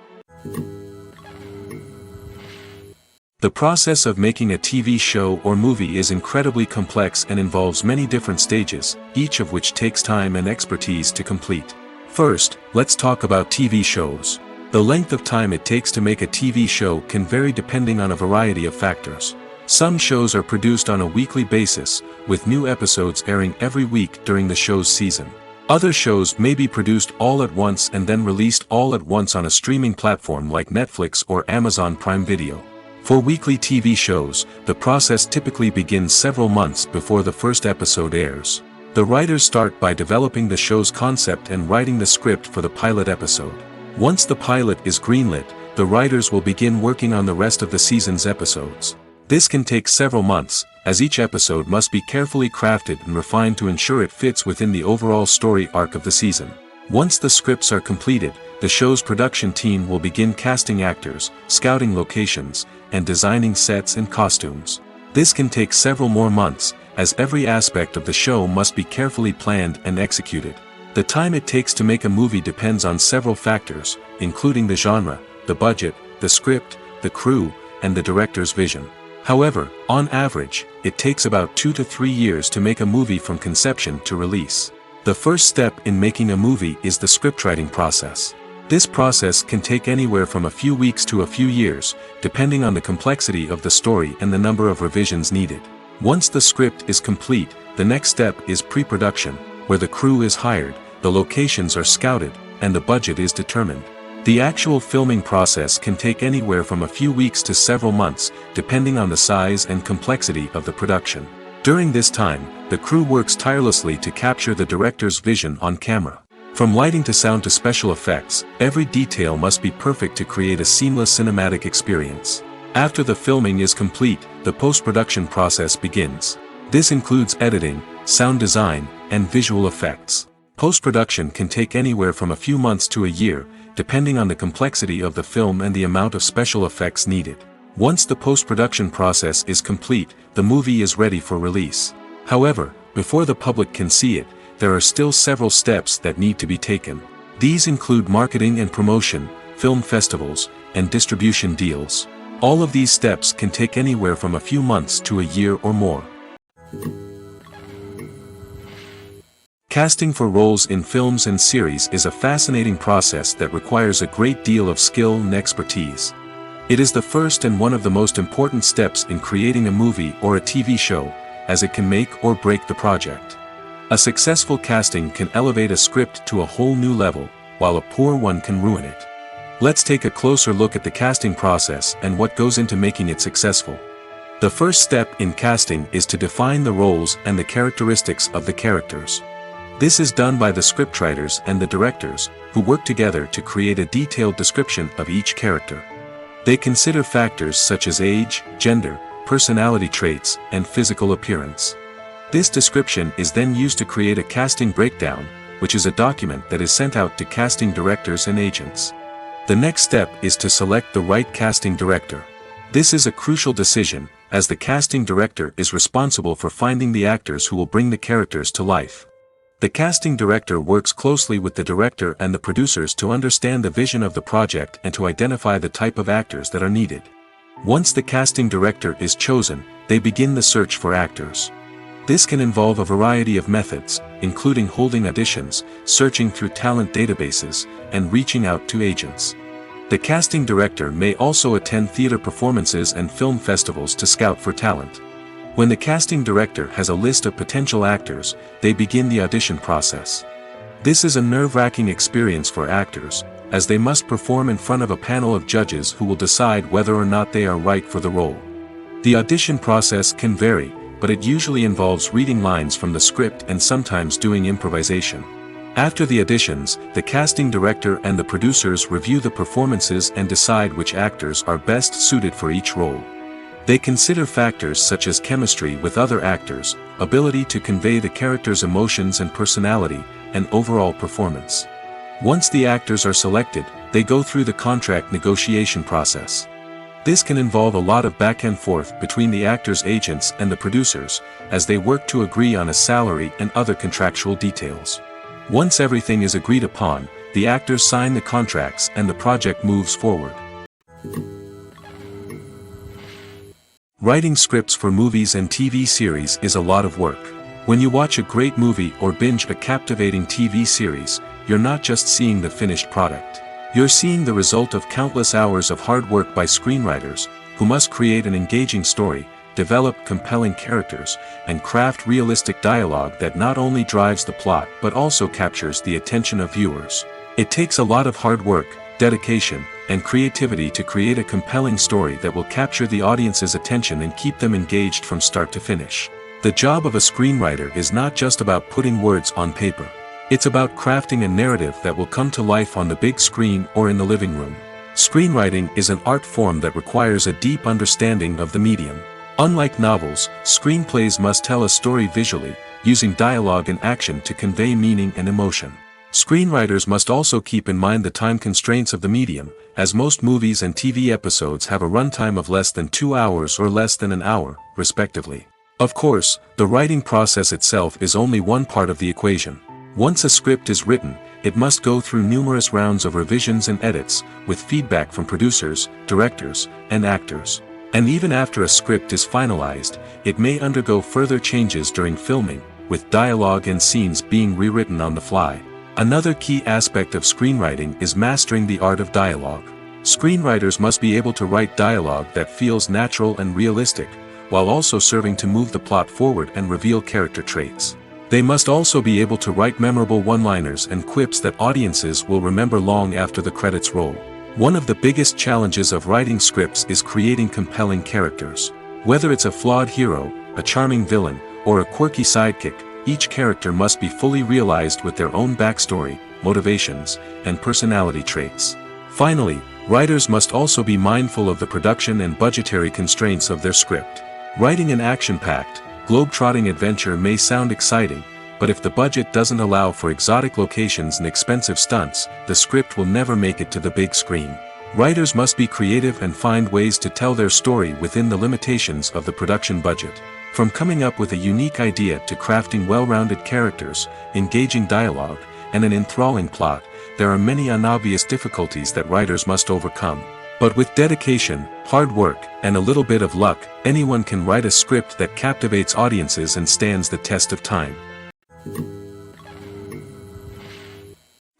The process of making a TV show or movie is incredibly complex and involves many different stages, each of which takes time and expertise to complete. First, let's talk about TV shows. The length of time it takes to make a TV show can vary depending on a variety of factors. Some shows are produced on a weekly basis, with new episodes airing every week during the show's season. Other shows may be produced all at once and then released all at once on a streaming platform like Netflix or Amazon Prime Video. For weekly TV shows, the process typically begins several months before the first episode airs. The writers start by developing the show's concept and writing the script for the pilot episode. Once the pilot is greenlit, the writers will begin working on the rest of the season's episodes. This can take several months, as each episode must be carefully crafted and refined to ensure it fits within the overall story arc of the season. Once the scripts are completed, the show's production team will begin casting actors, scouting locations, and designing sets and costumes. This can take several more months, as every aspect of the show must be carefully planned and executed. The time it takes to make a movie depends on several factors, including the genre, the budget, the script, the crew, and the director's vision. However, on average, it takes about 2 to 3 years to make a movie from conception to release. The first step in making a movie is the scriptwriting process. This process can take anywhere from a few weeks to a few years, depending on the complexity of the story and the number of revisions needed. Once the script is complete, the next step is pre-production, where the crew is hired, the locations are scouted, and the budget is determined. The actual filming process can take anywhere from a few weeks to several months, depending on the size and complexity of the production. During this time, the crew works tirelessly to capture the director's vision on camera. From lighting to sound to special effects, every detail must be perfect to create a seamless cinematic experience. After the filming is complete, the post-production process begins. This includes editing, sound design, and visual effects. Post-production can take anywhere from a few months to a year, depending on the complexity of the film and the amount of special effects needed. Once the post-production process is complete, the movie is ready for release. However, before the public can see it, there are still several steps that need to be taken. These include marketing and promotion, film festivals, and distribution deals. All of these steps can take anywhere from a few months to a year or more. Casting for roles in films and series is a fascinating process that requires a great deal of skill and expertise. It is the first and one of the most important steps in creating a movie or a TV show, as it can make or break the project. A successful casting can elevate a script to a whole new level, while a poor one can ruin it. Let's take a closer look at the casting process and what goes into making it successful. The first step in casting is to define the roles and the characteristics of the characters. This is done by the scriptwriters and the directors, who work together to create a detailed description of each character. They consider factors such as age, gender, personality traits, and physical appearance. This description is then used to create a casting breakdown, which is a document that is sent out to casting directors and agents. The next step is to select the right casting director. This is a crucial decision, as the casting director is responsible for finding the actors who will bring the characters to life. The casting director works closely with the director and the producers to understand the vision of the project and to identify the type of actors that are needed. Once the casting director is chosen, they begin the search for actors. This can involve a variety of methods, including holding auditions, searching through talent databases, and reaching out to agents. The casting director may also attend theater performances and film festivals to scout for talent. When the casting director has a list of potential actors, they begin the audition process. This is a nerve-wracking experience for actors, as they must perform in front of a panel of judges who will decide whether or not they are right for the role. The audition process can vary, but it usually involves reading lines from the script and sometimes doing improvisation. After the auditions, the casting director and the producers review the performances and decide which actors are best suited for each role. They consider factors such as chemistry with other actors, ability to convey the character's emotions and personality, and overall performance. Once the actors are selected, they go through the contract negotiation process. This can involve a lot of back and forth between the actors' agents and the producers, as they work to agree on a salary and other contractual details. Once everything is agreed upon, the actors sign the contracts and the project moves forward. Writing scripts for movies and TV series is a lot of work. When you watch a great movie or binge a captivating TV series, you're not just seeing the finished product. You're seeing the result of countless hours of hard work by screenwriters, who must create an engaging story, develop compelling characters, and craft realistic dialogue that not only drives the plot but also captures the attention of viewers. It takes a lot of hard work, dedication, and creativity to create a compelling story that will capture the audience's attention and keep them engaged from start to finish. The job of a screenwriter is not just about putting words on paper. It's about crafting a narrative that will come to life on the big screen or in the living room. Screenwriting is an art form that requires a deep understanding of the medium. Unlike novels, screenplays must tell a story visually, using dialogue and action to convey meaning and emotion. Screenwriters must also keep in mind the time constraints of the medium, as most movies and TV episodes have a runtime of less than 2 hours or less than an hour, respectively. Of course, the writing process itself is only one part of the equation. Once a script is written, it must go through numerous rounds of revisions and edits, with feedback from producers, directors, and actors. And even after a script is finalized, it may undergo further changes during filming, with dialogue and scenes being rewritten on the fly. Another key aspect of screenwriting is mastering the art of dialogue. Screenwriters must be able to write dialogue that feels natural and realistic, while also serving to move the plot forward and reveal character traits. They must also be able to write memorable one-liners and quips that audiences will remember long after the credits roll. One of the biggest challenges of writing scripts is creating compelling characters. Whether it's a flawed hero, a charming villain, or a quirky sidekick, each character must be fully realized with their own backstory, motivations, and personality traits. Finally, writers must also be mindful of the production and budgetary constraints of their script. Writing an action-packed, globe-trotting adventure may sound exciting, but if the budget doesn't allow for exotic locations and expensive stunts, the script will never make it to the big screen. Writers must be creative and find ways to tell their story within the limitations of the production budget. From coming up with a unique idea to crafting well-rounded characters, engaging dialogue, and an enthralling plot, there are many unobvious difficulties that writers must overcome. But with dedication, hard work, and a little bit of luck, anyone can write a script that captivates audiences and stands the test of time.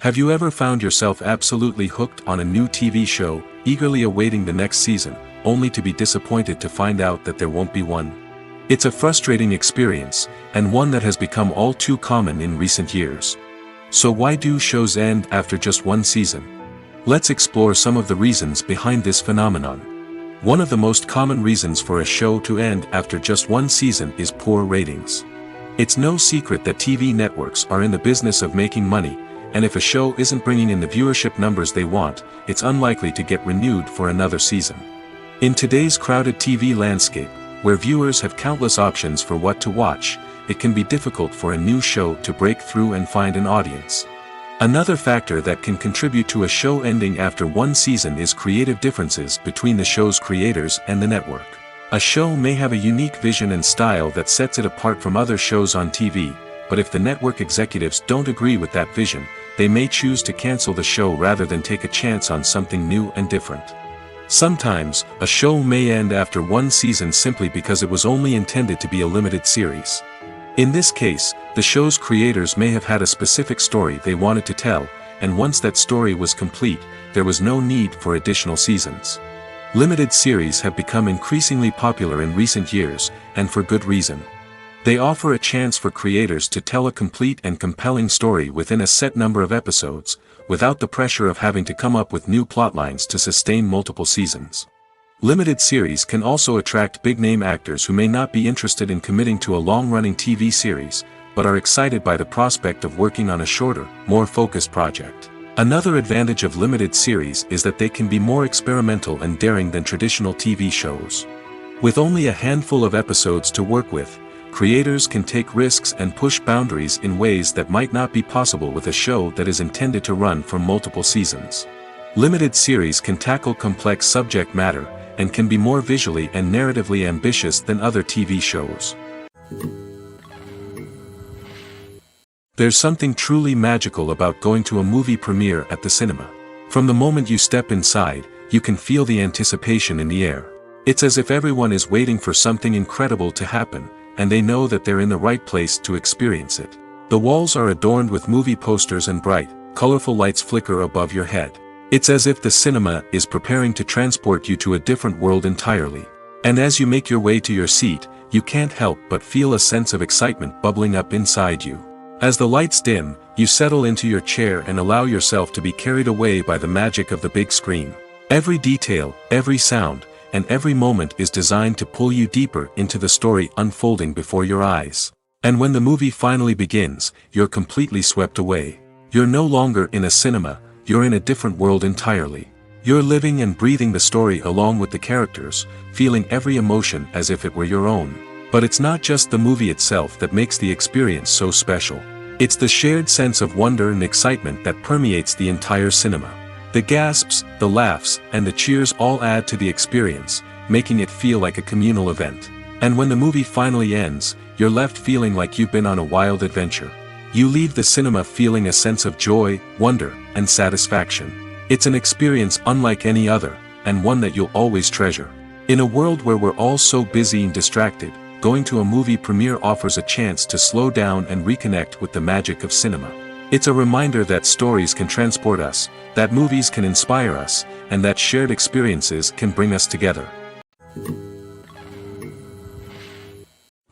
Have you ever found yourself absolutely hooked on a new TV show, eagerly awaiting the next season, only to be disappointed to find out that there won't be one? It's a frustrating experience, and one that has become all too common in recent years. So why do shows end after just one season? Let's explore some of the reasons behind this phenomenon. One of the most common reasons for a show to end after just one season is poor ratings. It's no secret that TV networks are in the business of making money, and if a show isn't bringing in the viewership numbers they want, it's unlikely to get renewed for another season. In today's crowded TV landscape, where viewers have countless options for what to watch, it can be difficult for a new show to break through and find an audience. Another factor that can contribute to a show ending after one season is creative differences between the show's creators and the network. A show may have a unique vision and style that sets it apart from other shows on TV, but if the network executives don't agree with that vision, they may choose to cancel the show rather than take a chance on something new and different. Sometimes, a show may end after one season simply because it was only intended to be a limited series. In this case, the show's creators may have had a specific story they wanted to tell, and once that story was complete, there was no need for additional seasons. Limited series have become increasingly popular in recent years, and for good reason. They offer a chance for creators to tell a complete and compelling story within a set number of episodes, without the pressure of having to come up with new plotlines to sustain multiple seasons. Limited series can also attract big-name actors who may not be interested in committing to a long-running TV series, but are excited by the prospect of working on a shorter, more focused project. Another advantage of limited series is that they can be more experimental and daring than traditional TV shows. With only a handful of episodes to work with, creators can take risks and push boundaries in ways that might not be possible with a show that is intended to run for multiple seasons. Limited series can tackle complex subject matter, and can be more visually and narratively ambitious than other TV shows. There's something truly magical about going to a movie premiere at the cinema. From the moment you step inside, you can feel the anticipation in the air. It's as if everyone is waiting for something incredible to happen, and they know that they're in the right place to experience it. The walls are adorned with movie posters and bright, colorful lights flicker above your head. It's as if the cinema is preparing to transport you to a different world entirely. And as you make your way to your seat, you can't help but feel a sense of excitement bubbling up inside you. As the lights dim, you settle into your chair and allow yourself to be carried away by the magic of the big screen. Every detail, every sound, and every moment is designed to pull you deeper into the story unfolding before your eyes. And when the movie finally begins, you're completely swept away. You're no longer in a cinema, you're in a different world entirely. You're living and breathing the story along with the characters, feeling every emotion as if it were your own. But it's not just the movie itself that makes the experience so special. It's the shared sense of wonder and excitement that permeates the entire cinema. The gasps, the laughs, and the cheers all add to the experience, making it feel like a communal event. And when the movie finally ends, you're left feeling like you've been on a wild adventure. You leave the cinema feeling a sense of joy, wonder, and satisfaction. It's an experience unlike any other, and one that you'll always treasure. In a world where we're all so busy and distracted, going to a movie premiere offers a chance to slow down and reconnect with the magic of cinema. It's a reminder that stories can transport us, that movies can inspire us, and that shared experiences can bring us together.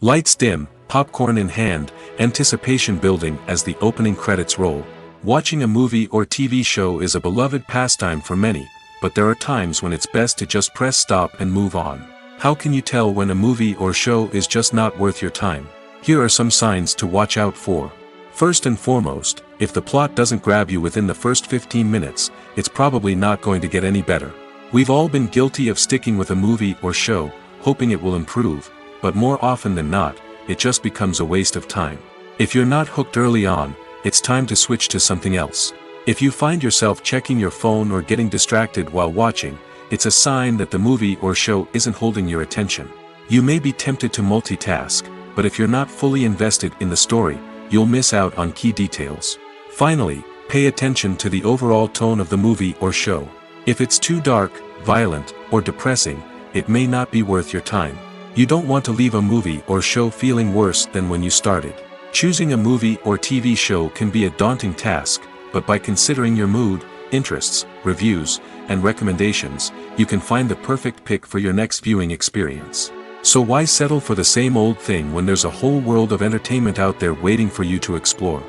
Lights dim, popcorn in hand, anticipation building as the opening credits roll. Watching a movie or TV show is a beloved pastime for many, but there are times when it's best to just press stop and move on. How can you tell when a movie or show is just not worth your time? Here are some signs to watch out for. First and foremost, if the plot doesn't grab you within the first 15 minutes, it's probably not going to get any better. We've all been guilty of sticking with a movie or show, hoping it will improve, but more often than not, it just becomes a waste of time. If you're not hooked early on, it's time to switch to something else. If you find yourself checking your phone or getting distracted while watching, it's a sign that the movie or show isn't holding your attention. You may be tempted to multitask, but if you're not fully invested in the story, you'll miss out on key details. Finally, pay attention to the overall tone of the movie or show. If it's too dark, violent, or depressing, it may not be worth your time. You don't want to leave a movie or show feeling worse than when you started. Choosing a movie or TV show can be a daunting task, but by considering your mood, interests, reviews, and recommendations, you can find the perfect pick for your next viewing experience. So why settle for the same old thing when there's a whole world of entertainment out there waiting for you to explore?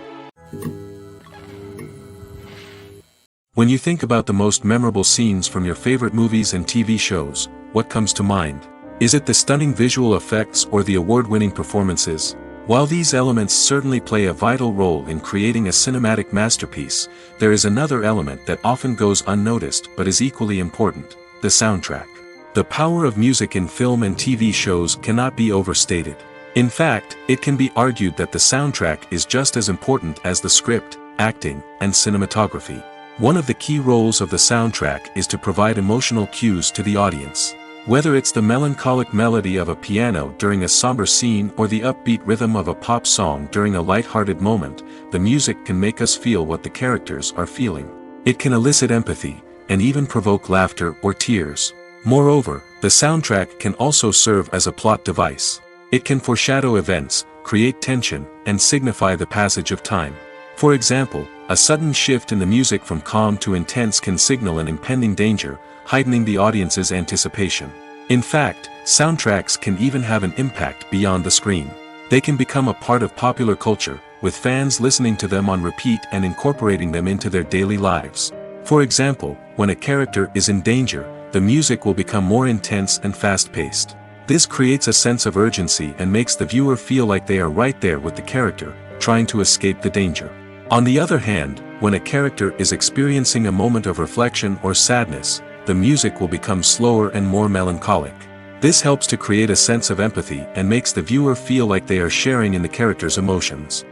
When you think about the most memorable scenes from your favorite movies and TV shows, what comes to mind? Is it the stunning visual effects or the award-winning performances? While these elements certainly play a vital role in creating a cinematic masterpiece, there is another element that often goes unnoticed but is equally important: the soundtrack. The power of music in film and TV shows cannot be overstated. In fact, it can be argued that the soundtrack is just as important as the script, acting, and cinematography. One of the key roles of the soundtrack is to provide emotional cues to the audience. Whether it's the melancholic melody of a piano during a somber scene or the upbeat rhythm of a pop song during a light-hearted moment, the music can make us feel what the characters are feeling. It can elicit empathy, and even provoke laughter or tears. Moreover, the soundtrack can also serve as a plot device. It can foreshadow events, create tension, and signify the passage of time. For example, a sudden shift in the music from calm to intense can signal an impending danger, heightening the audience's anticipation. In fact, soundtracks can even have an impact beyond the screen. They can become a part of popular culture, with fans listening to them on repeat and incorporating them into their daily lives. For example, when a character is in danger, the music will become more intense and fast-paced. This creates a sense of urgency and makes the viewer feel like they are right there with the character, trying to escape the danger. On the other hand, when a character is experiencing a moment of reflection or sadness, the music will become slower and more melancholic. This helps to create a sense of empathy and makes the viewer feel like they are sharing in the character's emotions.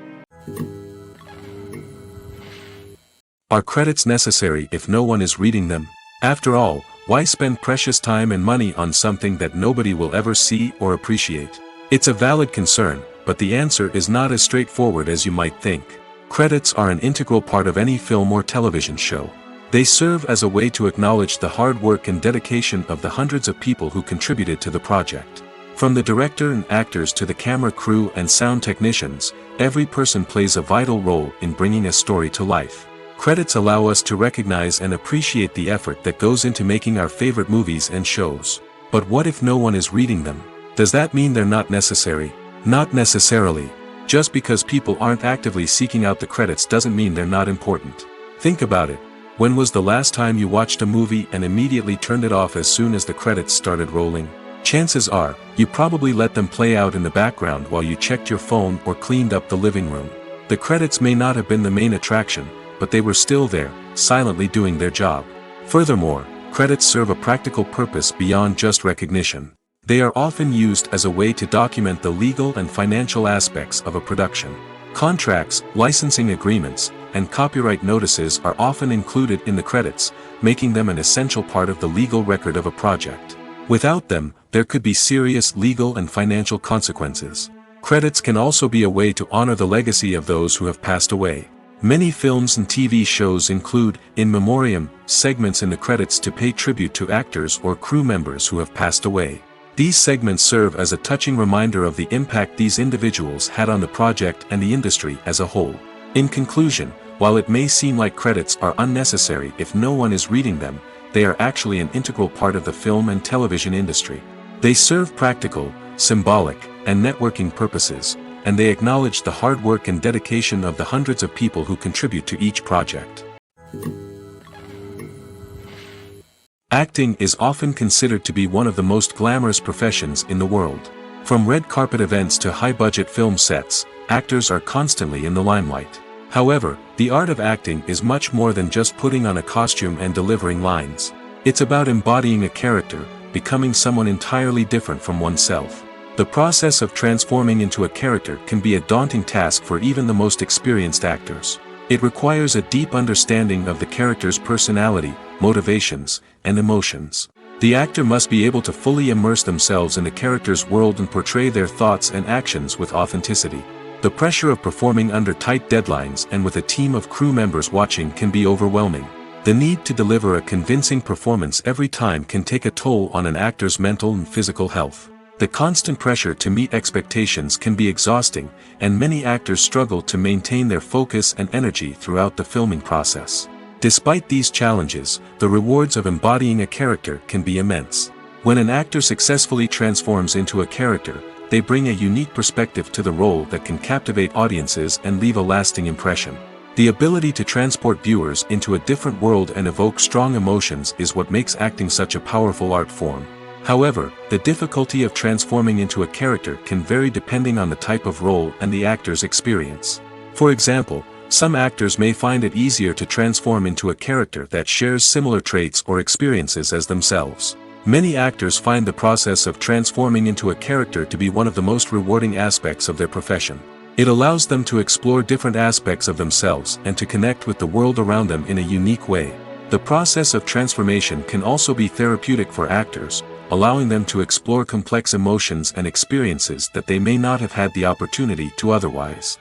Are credits necessary if no one is reading them? After all, why spend precious time and money on something that nobody will ever see or appreciate? It's a valid concern, but the answer is not as straightforward as you might think. Credits are an integral part of any film or television show. They serve as a way to acknowledge the hard work and dedication of the hundreds of people who contributed to the project. From the director and actors to the camera crew and sound technicians, every person plays a vital role in bringing a story to life. Credits allow us to recognize and appreciate the effort that goes into making our favorite movies and shows. But what if no one is reading them? Does that mean they're not necessary? Not necessarily. Just because people aren't actively seeking out the credits doesn't mean they're not important. Think about it. When was the last time you watched a movie and immediately turned it off as soon as the credits started rolling? Chances are, you probably let them play out in the background while you checked your phone or cleaned up the living room. The credits may not have been the main attraction, but they were still there, silently doing their job. Furthermore, credits serve a practical purpose beyond just recognition. They are often used as a way to document the legal and financial aspects of a production. Contracts, licensing agreements, and copyright notices are often included in the credits, making them an essential part of the legal record of a project. Without them, there could be serious legal and financial consequences. Credits can also be a way to honor the legacy of those who have passed away. Many films and TV shows include in memoriam segments in the credits to pay tribute to actors or crew members who have passed away. These segments serve as a touching reminder of the impact these individuals had on the project and the industry as a whole. In conclusion, while it may seem like credits are unnecessary if no one is reading them, they are actually an integral part of the film and television industry. They serve practical, symbolic, and networking purposes, and they acknowledge the hard work and dedication of the hundreds of people who contribute to each project. Acting is often considered to be one of the most glamorous professions in the world. From red carpet events to high-budget film sets, actors are constantly in the limelight. However, the art of acting is much more than just putting on a costume and delivering lines. It's about embodying a character, becoming someone entirely different from oneself. The process of transforming into a character can be a daunting task for even the most experienced actors. It requires a deep understanding of the character's personality, motivations, and emotions. The actor must be able to fully immerse themselves in the character's world and portray their thoughts and actions with authenticity. The pressure of performing under tight deadlines and with a team of crew members watching can be overwhelming. The need to deliver a convincing performance every time can take a toll on an actor's mental and physical health. The constant pressure to meet expectations can be exhausting, and many actors struggle to maintain their focus and energy throughout the filming process. Despite these challenges, the rewards of embodying a character can be immense. When an actor successfully transforms into a character, they bring a unique perspective to the role that can captivate audiences and leave a lasting impression. The ability to transport viewers into a different world and evoke strong emotions is what makes acting such a powerful art form. However, the difficulty of transforming into a character can vary depending on the type of role and the actor's experience. For example, some actors may find it easier to transform into a character that shares similar traits or experiences as themselves. Many actors find the process of transforming into a character to be one of the most rewarding aspects of their profession. It allows them to explore different aspects of themselves and to connect with the world around them in a unique way. The process of transformation can also be therapeutic for actors, allowing them to explore complex emotions and experiences that they may not have had the opportunity to otherwise.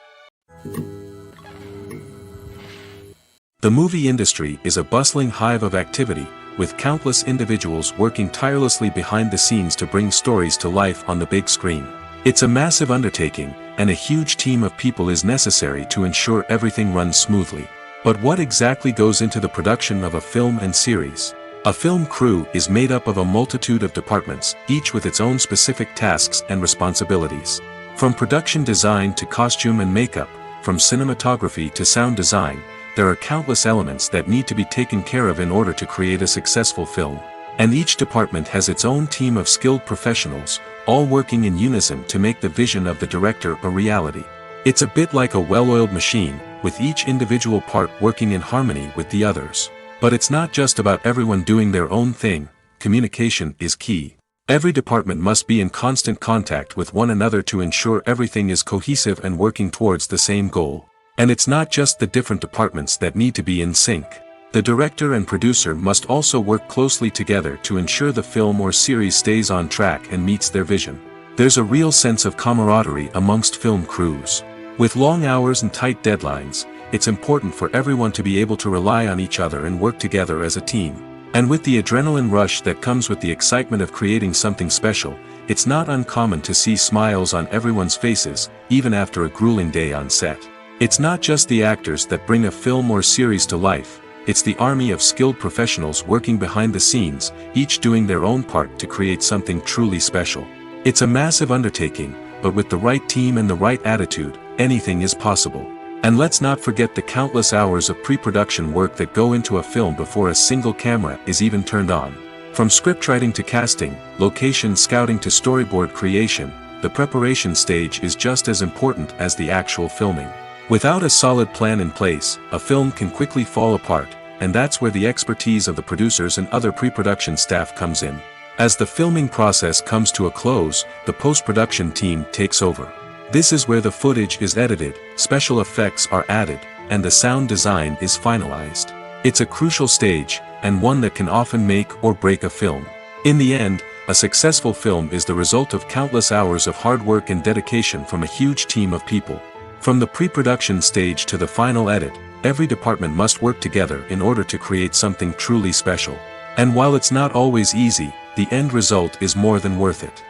The movie industry is a bustling hive of activity, with countless individuals working tirelessly behind the scenes to bring stories to life on the big screen. It's a massive undertaking, and a huge team of people is necessary to ensure everything runs smoothly. But what exactly goes into the production of a film and series? A film crew is made up of a multitude of departments, each with its own specific tasks and responsibilities. From production design to costume and makeup, from cinematography to sound design, there are countless elements that need to be taken care of in order to create a successful film. And each department has its own team of skilled professionals, all working in unison to make the vision of the director a reality. It's a bit like a well-oiled machine, with each individual part working in harmony with the others. But it's not just about everyone doing their own thing. Communication is key. Every department must be in constant contact with one another to ensure everything is cohesive and working towards the same goal. And it's not just the different departments that need to be in sync. The director and producer must also work closely together to ensure the film or series stays on track and meets their vision. There's a real sense of camaraderie amongst film crews. With long hours and tight deadlines, it's important for everyone to be able to rely on each other and work together as a team. And with the adrenaline rush that comes with the excitement of creating something special, it's not uncommon to see smiles on everyone's faces, even after a grueling day on set. It's not just the actors that bring a film or series to life, it's the army of skilled professionals working behind the scenes, each doing their own part to create something truly special. It's a massive undertaking, but with the right team and the right attitude, anything is possible. And let's not forget the countless hours of pre-production work that go into a film before a single camera is even turned on. From scriptwriting to casting, location scouting to storyboard creation, the preparation stage is just as important as the actual filming. Without a solid plan in place, a film can quickly fall apart, and that's where the expertise of the producers and other pre-production staff comes in. As the filming process comes to a close, the post-production team takes over. This is where the footage is edited, special effects are added, and the sound design is finalized. It's a crucial stage, and one that can often make or break a film. In the end, a successful film is the result of countless hours of hard work and dedication from a huge team of people. From the pre-production stage to the final edit, every department must work together in order to create something truly special. And while it's not always easy, the end result is more than worth it.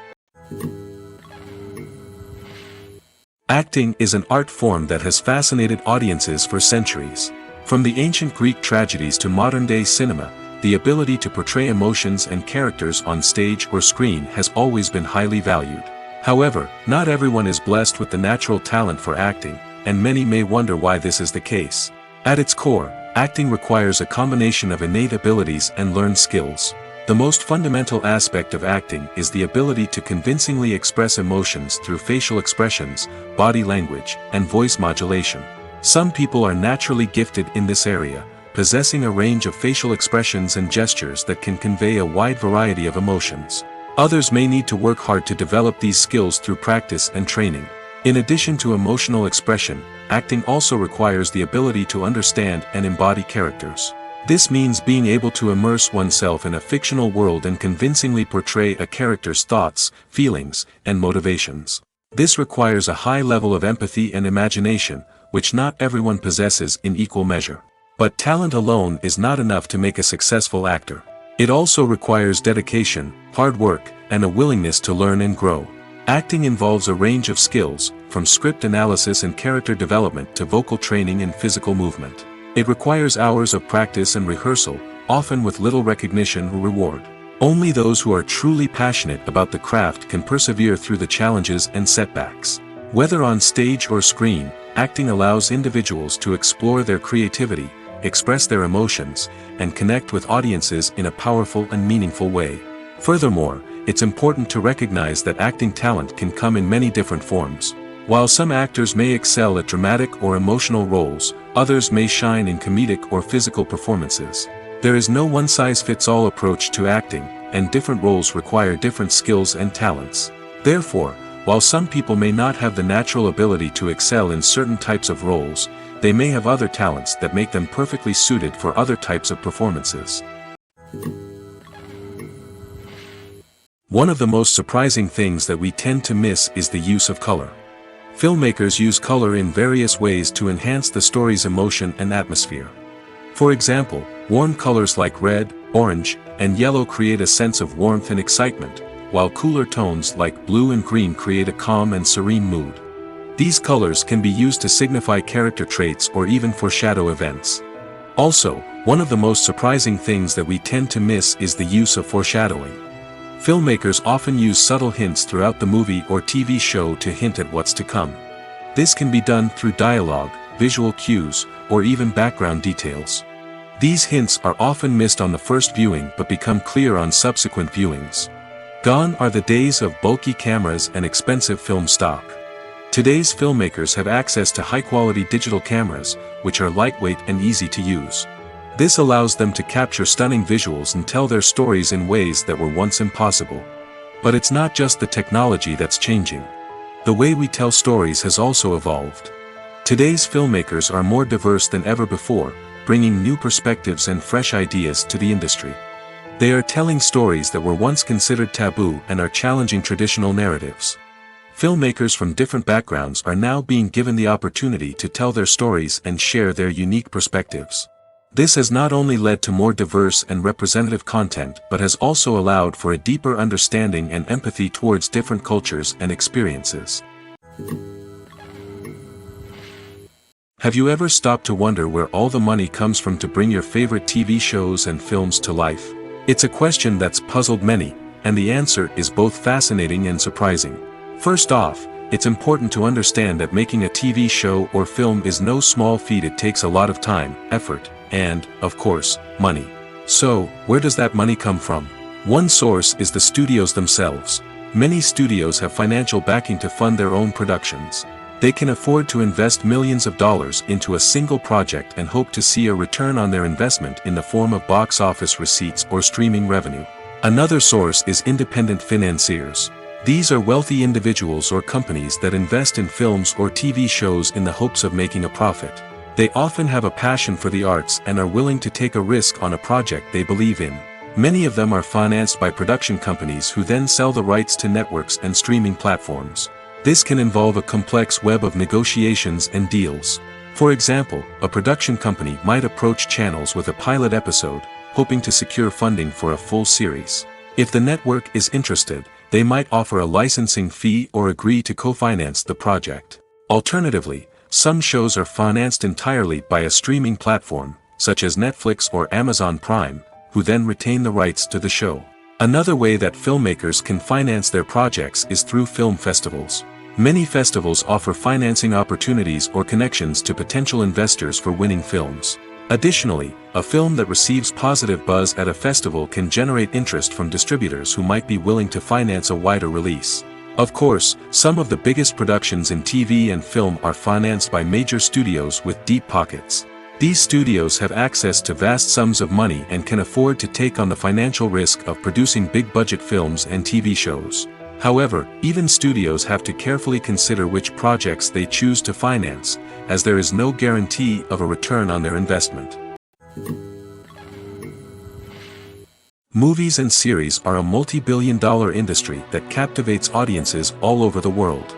Acting is an art form that has fascinated audiences for centuries. From the ancient Greek tragedies to modern-day cinema, the ability to portray emotions and characters on stage or screen has always been highly valued. However, not everyone is blessed with the natural talent for acting, and many may wonder why this is the case. At its core, acting requires a combination of innate abilities and learned skills. The most fundamental aspect of acting is the ability to convincingly express emotions through facial expressions, body language, and voice modulation. Some people are naturally gifted in this area, possessing a range of facial expressions and gestures that can convey a wide variety of emotions. Others may need to work hard to develop these skills through practice and training. In addition to emotional expression, acting also requires the ability to understand and embody characters. This means being able to immerse oneself in a fictional world and convincingly portray a character's thoughts, feelings, and motivations. This requires a high level of empathy and imagination, which not everyone possesses in equal measure. But talent alone is not enough to make a successful actor. It also requires dedication, hard work, and a willingness to learn and grow. Acting involves a range of skills, from script analysis and character development to vocal training and physical movement. It requires hours of practice and rehearsal, often with little recognition or reward. Only those who are truly passionate about the craft can persevere through the challenges and setbacks. Whether on stage or screen, acting allows individuals to explore their creativity, express their emotions, and connect with audiences in a powerful and meaningful way. Furthermore, it's important to recognize that acting talent can come in many different forms. While some actors may excel at dramatic or emotional roles, others may shine in comedic or physical performances. There is no one-size-fits-all approach to acting, and different roles require different skills and talents. Therefore, while some people may not have the natural ability to excel in certain types of roles, they may have other talents that make them perfectly suited for other types of performances. One of the most surprising things that we tend to miss is the use of color. Filmmakers use color in various ways to enhance the story's emotion and atmosphere. For example, warm colors like red, orange, and yellow create a sense of warmth and excitement, while cooler tones like blue and green create a calm and serene mood. These colors can be used to signify character traits or even foreshadow events. Also, one of the most surprising things that we tend to miss is the use of foreshadowing. Filmmakers often use subtle hints throughout the movie or TV show to hint at what's to come. This can be done through dialogue, visual cues, or even background details. These hints are often missed on the first viewing but become clear on subsequent viewings. Gone are the days of bulky cameras and expensive film stock. Today's filmmakers have access to high-quality digital cameras, which are lightweight and easy to use. This allows them to capture stunning visuals and tell their stories in ways that were once impossible. But it's not just the technology that's changing. The way we tell stories has also evolved. Today's filmmakers are more diverse than ever before, bringing new perspectives and fresh ideas to the industry. They are telling stories that were once considered taboo and are challenging traditional narratives. Filmmakers from different backgrounds are now being given the opportunity to tell their stories and share their unique perspectives. This has not only led to more diverse and representative content but has also allowed for a deeper understanding and empathy towards different cultures and experiences. Have you ever stopped to wonder where all the money comes from to bring your favorite TV shows and films to life? It's a question that's puzzled many, and the answer is both fascinating and surprising. First off, it's important to understand that making a TV show or film is no small feat. It takes a lot of time, effort, and, of course, money. So, where does that money come from? One source is the studios themselves. Many studios have financial backing to fund their own productions. They can afford to invest millions of dollars into a single project and hope to see a return on their investment in the form of box office receipts or streaming revenue. Another source is independent financiers. These are wealthy individuals or companies that invest in films or TV shows in the hopes of making a profit. They often have a passion for the arts and are willing to take a risk on a project they believe in. Many of them are financed by production companies who then sell the rights to networks and streaming platforms. This can involve a complex web of negotiations and deals. For example, a production company might approach channels with a pilot episode, hoping to secure funding for a full series. If the network is interested, they might offer a licensing fee or agree to co-finance the project. Alternatively, some shows are financed entirely by a streaming platform, such as Netflix or Amazon Prime, who then retain the rights to the show. Another way that filmmakers can finance their projects is through film festivals. Many festivals offer financing opportunities or connections to potential investors for winning films. Additionally, a film that receives positive buzz at a festival can generate interest from distributors who might be willing to finance a wider release. Of course, some of the biggest productions in TV and film are financed by major studios with deep pockets. These studios have access to vast sums of money and can afford to take on the financial risk of producing big-budget films and TV shows. However, even studios have to carefully consider which projects they choose to finance, as there is no guarantee of a return on their investment. Movies and series are a multi-billion-dollar industry that captivates audiences all over the world.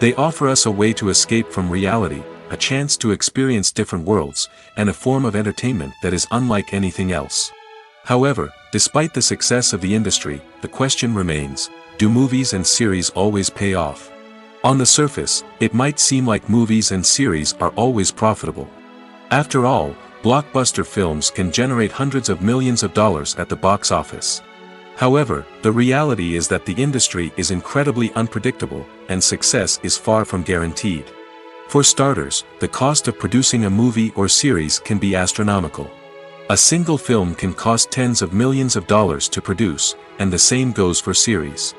They offer us a way to escape from reality, a chance to experience different worlds, and a form of entertainment that is unlike anything else. However, despite the success of the industry, the question remains: do movies and series always pay off? On the surface, it might seem like movies and series are always profitable. After all, blockbuster films can generate hundreds of millions of dollars at the box office. However, the reality is that the industry is incredibly unpredictable, and success is far from guaranteed. For starters, the cost of producing a movie or series can be astronomical. A single film can cost tens of millions of dollars to produce, and the same goes for series.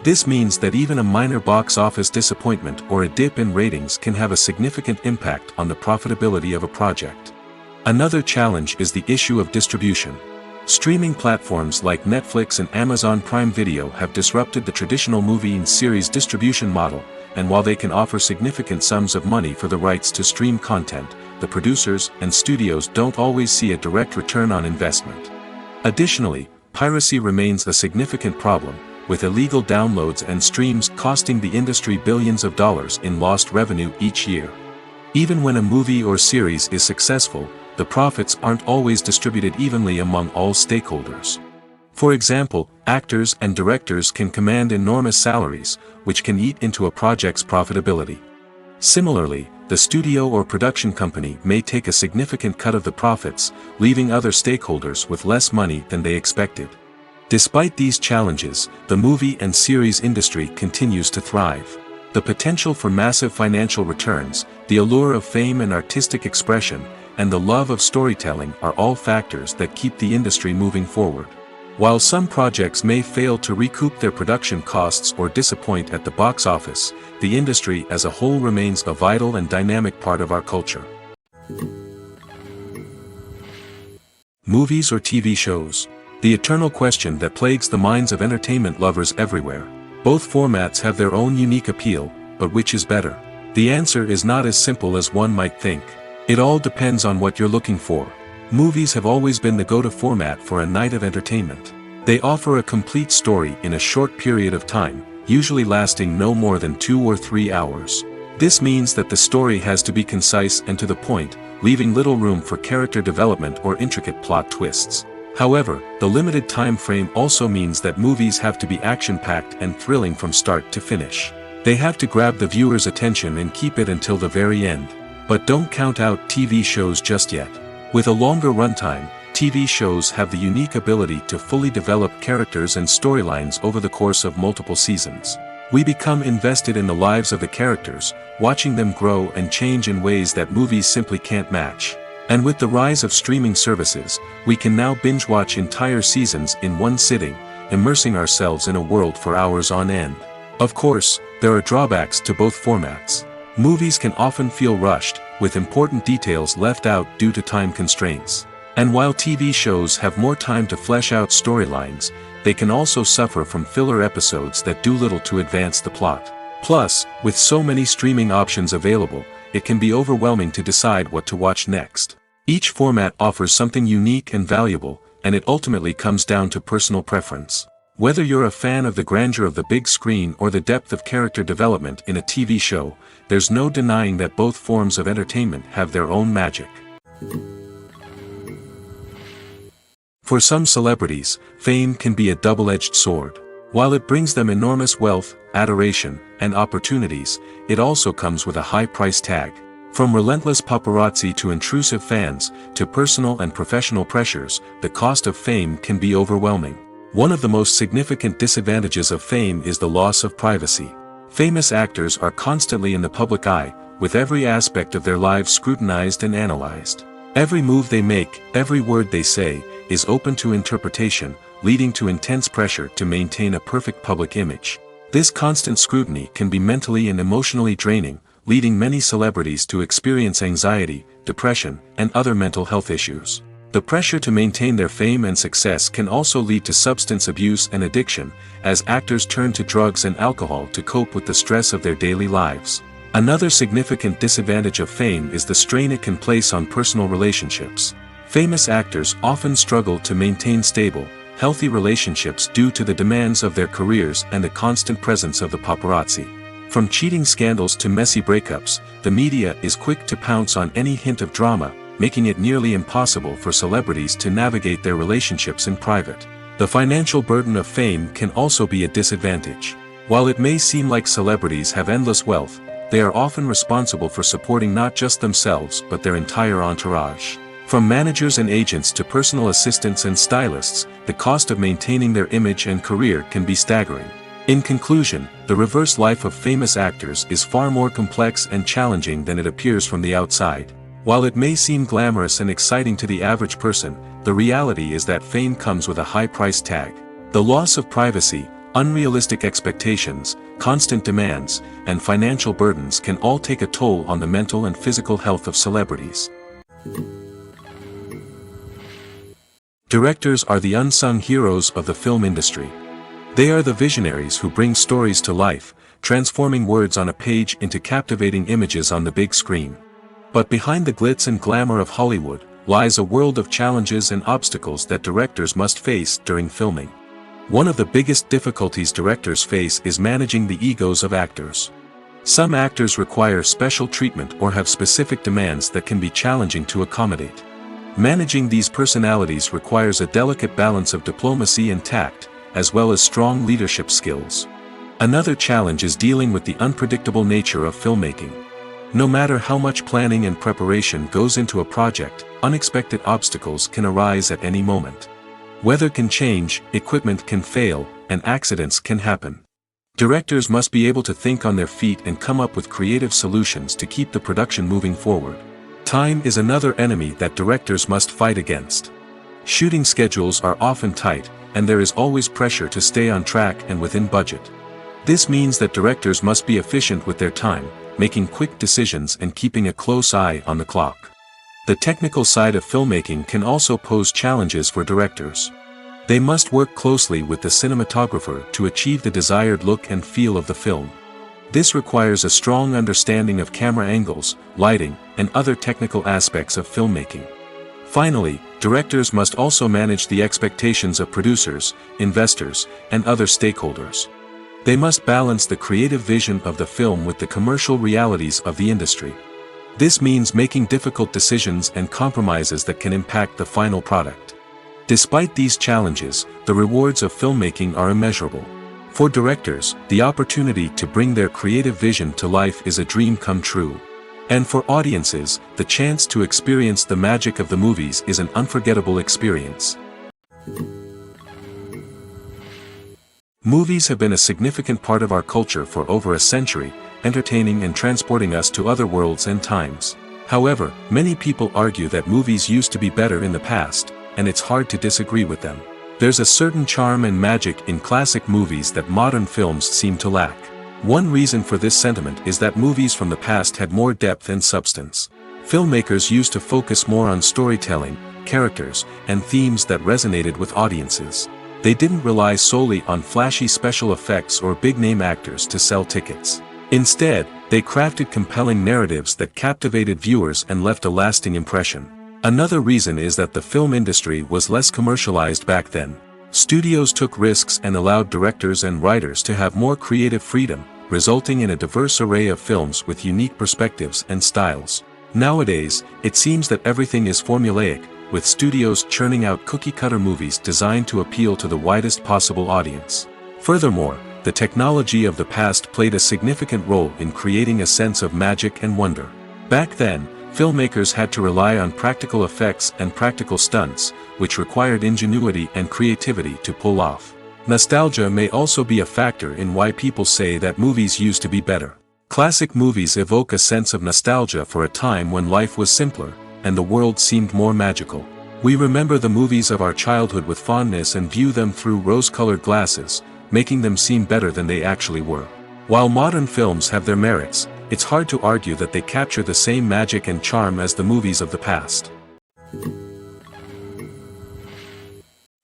This means that even a minor box office disappointment or a dip in ratings can have a significant impact on the profitability of a project. Another challenge is the issue of distribution. Streaming platforms like Netflix and Amazon Prime Video have disrupted the traditional movie and series distribution model, and while they can offer significant sums of money for the rights to stream content, the producers and studios don't always see a direct return on investment. Additionally, piracy remains a significant problem, with illegal downloads and streams costing the industry billions of dollars in lost revenue each year. Even when a movie or series is successful, the profits aren't always distributed evenly among all stakeholders. For example, actors and directors can command enormous salaries, which can eat into a project's profitability. Similarly, the studio or production company may take a significant cut of the profits, leaving other stakeholders with less money than they expected. Despite these challenges, the movie and series industry continues to thrive. The potential for massive financial returns, the allure of fame and artistic expression, and the love of storytelling are all factors that keep the industry moving forward. While some projects may fail to recoup their production costs or disappoint at the box office, the industry as a whole remains a vital and dynamic part of our culture. Movies or TV shows? The eternal question that plagues the minds of entertainment lovers everywhere. Both formats have their own unique appeal, but which is better? The answer is not as simple as one might think. It all depends on what you're looking for. Movies have always been the go-to format for a night of entertainment. They offer a complete story in a short period of time, usually lasting no more than 2 or 3 hours. This means that the story has to be concise and to the point, leaving little room for character development or intricate plot twists. However, the limited time frame also means that movies have to be action-packed and thrilling from start to finish. They have to grab the viewer's attention and keep it until the very end. But don't count out TV shows just yet. With a longer runtime, TV shows have the unique ability to fully develop characters and storylines over the course of multiple seasons. We become invested in the lives of the characters, watching them grow and change in ways that movies simply can't match. And with the rise of streaming services, we can now binge-watch entire seasons in one sitting, immersing ourselves in a world for hours on end. Of course, there are drawbacks to both formats. Movies can often feel rushed, with important details left out due to time constraints. And while TV shows have more time to flesh out storylines, they can also suffer from filler episodes that do little to advance the plot. Plus, with so many streaming options available, it can be overwhelming to decide what to watch next. Each format offers something unique and valuable, and it ultimately comes down to personal preference. Whether you're a fan of the grandeur of the big screen or the depth of character development in a TV show, there's no denying that both forms of entertainment have their own magic. For some celebrities, fame can be a double-edged sword. While it brings them enormous wealth, adoration, and opportunities, it also comes with a high price tag. From relentless paparazzi to intrusive fans, to personal and professional pressures, the cost of fame can be overwhelming. One of the most significant disadvantages of fame is the loss of privacy. Famous actors are constantly in the public eye, with every aspect of their lives scrutinized and analyzed. Every move they make, every word they say, is open to interpretation, leading to intense pressure to maintain a perfect public image. This constant scrutiny can be mentally and emotionally draining, leading many celebrities to experience anxiety, depression, and other mental health issues. The pressure to maintain their fame and success can also lead to substance abuse and addiction, as actors turn to drugs and alcohol to cope with the stress of their daily lives. Another significant disadvantage of fame is the strain it can place on personal relationships. Famous actors often struggle to maintain stable, healthy relationships due to the demands of their careers and the constant presence of the paparazzi. From cheating scandals to messy breakups, the media is quick to pounce on any hint of drama, making it nearly impossible for celebrities to navigate their relationships in private. The financial burden of fame can also be a disadvantage. While it may seem like celebrities have endless wealth, they are often responsible for supporting not just themselves but their entire entourage. From managers and agents to personal assistants and stylists, the cost of maintaining their image and career can be staggering. In conclusion, the reverse life of famous actors is far more complex and challenging than it appears from the outside. While it may seem glamorous and exciting to the average person, the reality is that fame comes with a high price tag. The loss of privacy, unrealistic expectations, constant demands, and financial burdens can all take a toll on the mental and physical health of celebrities. Directors are the unsung heroes of the film industry. They are the visionaries who bring stories to life, transforming words on a page into captivating images on the big screen. But behind the glitz and glamour of Hollywood lies a world of challenges and obstacles that directors must face during filming. One of the biggest difficulties directors face is managing the egos of actors. Some actors require special treatment or have specific demands that can be challenging to accommodate. Managing these personalities requires a delicate balance of diplomacy and tact, as well as strong leadership skills. Another challenge is dealing with the unpredictable nature of filmmaking. No matter how much planning and preparation goes into a project, unexpected obstacles can arise at any moment. Weather can change, equipment can fail, and accidents can happen. Directors must be able to think on their feet and come up with creative solutions to keep the production moving forward. Time is another enemy that directors must fight against. Shooting schedules are often tight, and there is always pressure to stay on track and within budget. This means that directors must be efficient with their time, making quick decisions and keeping a close eye on the clock. The technical side of filmmaking can also pose challenges for directors. They must work closely with the cinematographer to achieve the desired look and feel of the film. This requires a strong understanding of camera angles, lighting, and other technical aspects of filmmaking. Finally, directors must also manage the expectations of producers, investors, and other stakeholders. They must balance the creative vision of the film with the commercial realities of the industry. This means making difficult decisions and compromises that can impact the final product. Despite these challenges, the rewards of filmmaking are immeasurable. For directors, the opportunity to bring their creative vision to life is a dream come true. And for audiences, the chance to experience the magic of the movies is an unforgettable experience. Movies have been a significant part of our culture for over a century, entertaining and transporting us to other worlds and times. However, many people argue that movies used to be better in the past, and it's hard to disagree with them. There's a certain charm and magic in classic movies that modern films seem to lack. One reason for this sentiment is that movies from the past had more depth and substance. Filmmakers used to focus more on storytelling, characters, and themes that resonated with audiences. They didn't rely solely on flashy special effects or big-name actors to sell tickets. Instead, they crafted compelling narratives that captivated viewers and left a lasting impression. Another reason is that the film industry was less commercialized back then. Studios took risks and allowed directors and writers to have more creative freedom, resulting in a diverse array of films with unique perspectives and styles. Nowadays, it seems that everything is formulaic, with studios churning out cookie-cutter movies designed to appeal to the widest possible audience. Furthermore, the technology of the past played a significant role in creating a sense of magic and wonder. Back then, filmmakers had to rely on practical effects and practical stunts, which required ingenuity and creativity to pull off. Nostalgia may also be a factor in why people say that movies used to be better. Classic movies evoke a sense of nostalgia for a time when life was simpler, and the world seemed more magical. We remember the movies of our childhood with fondness and view them through rose-colored glasses, making them seem better than they actually were. While modern films have their merits, it's hard to argue that they capture the same magic and charm as the movies of the past.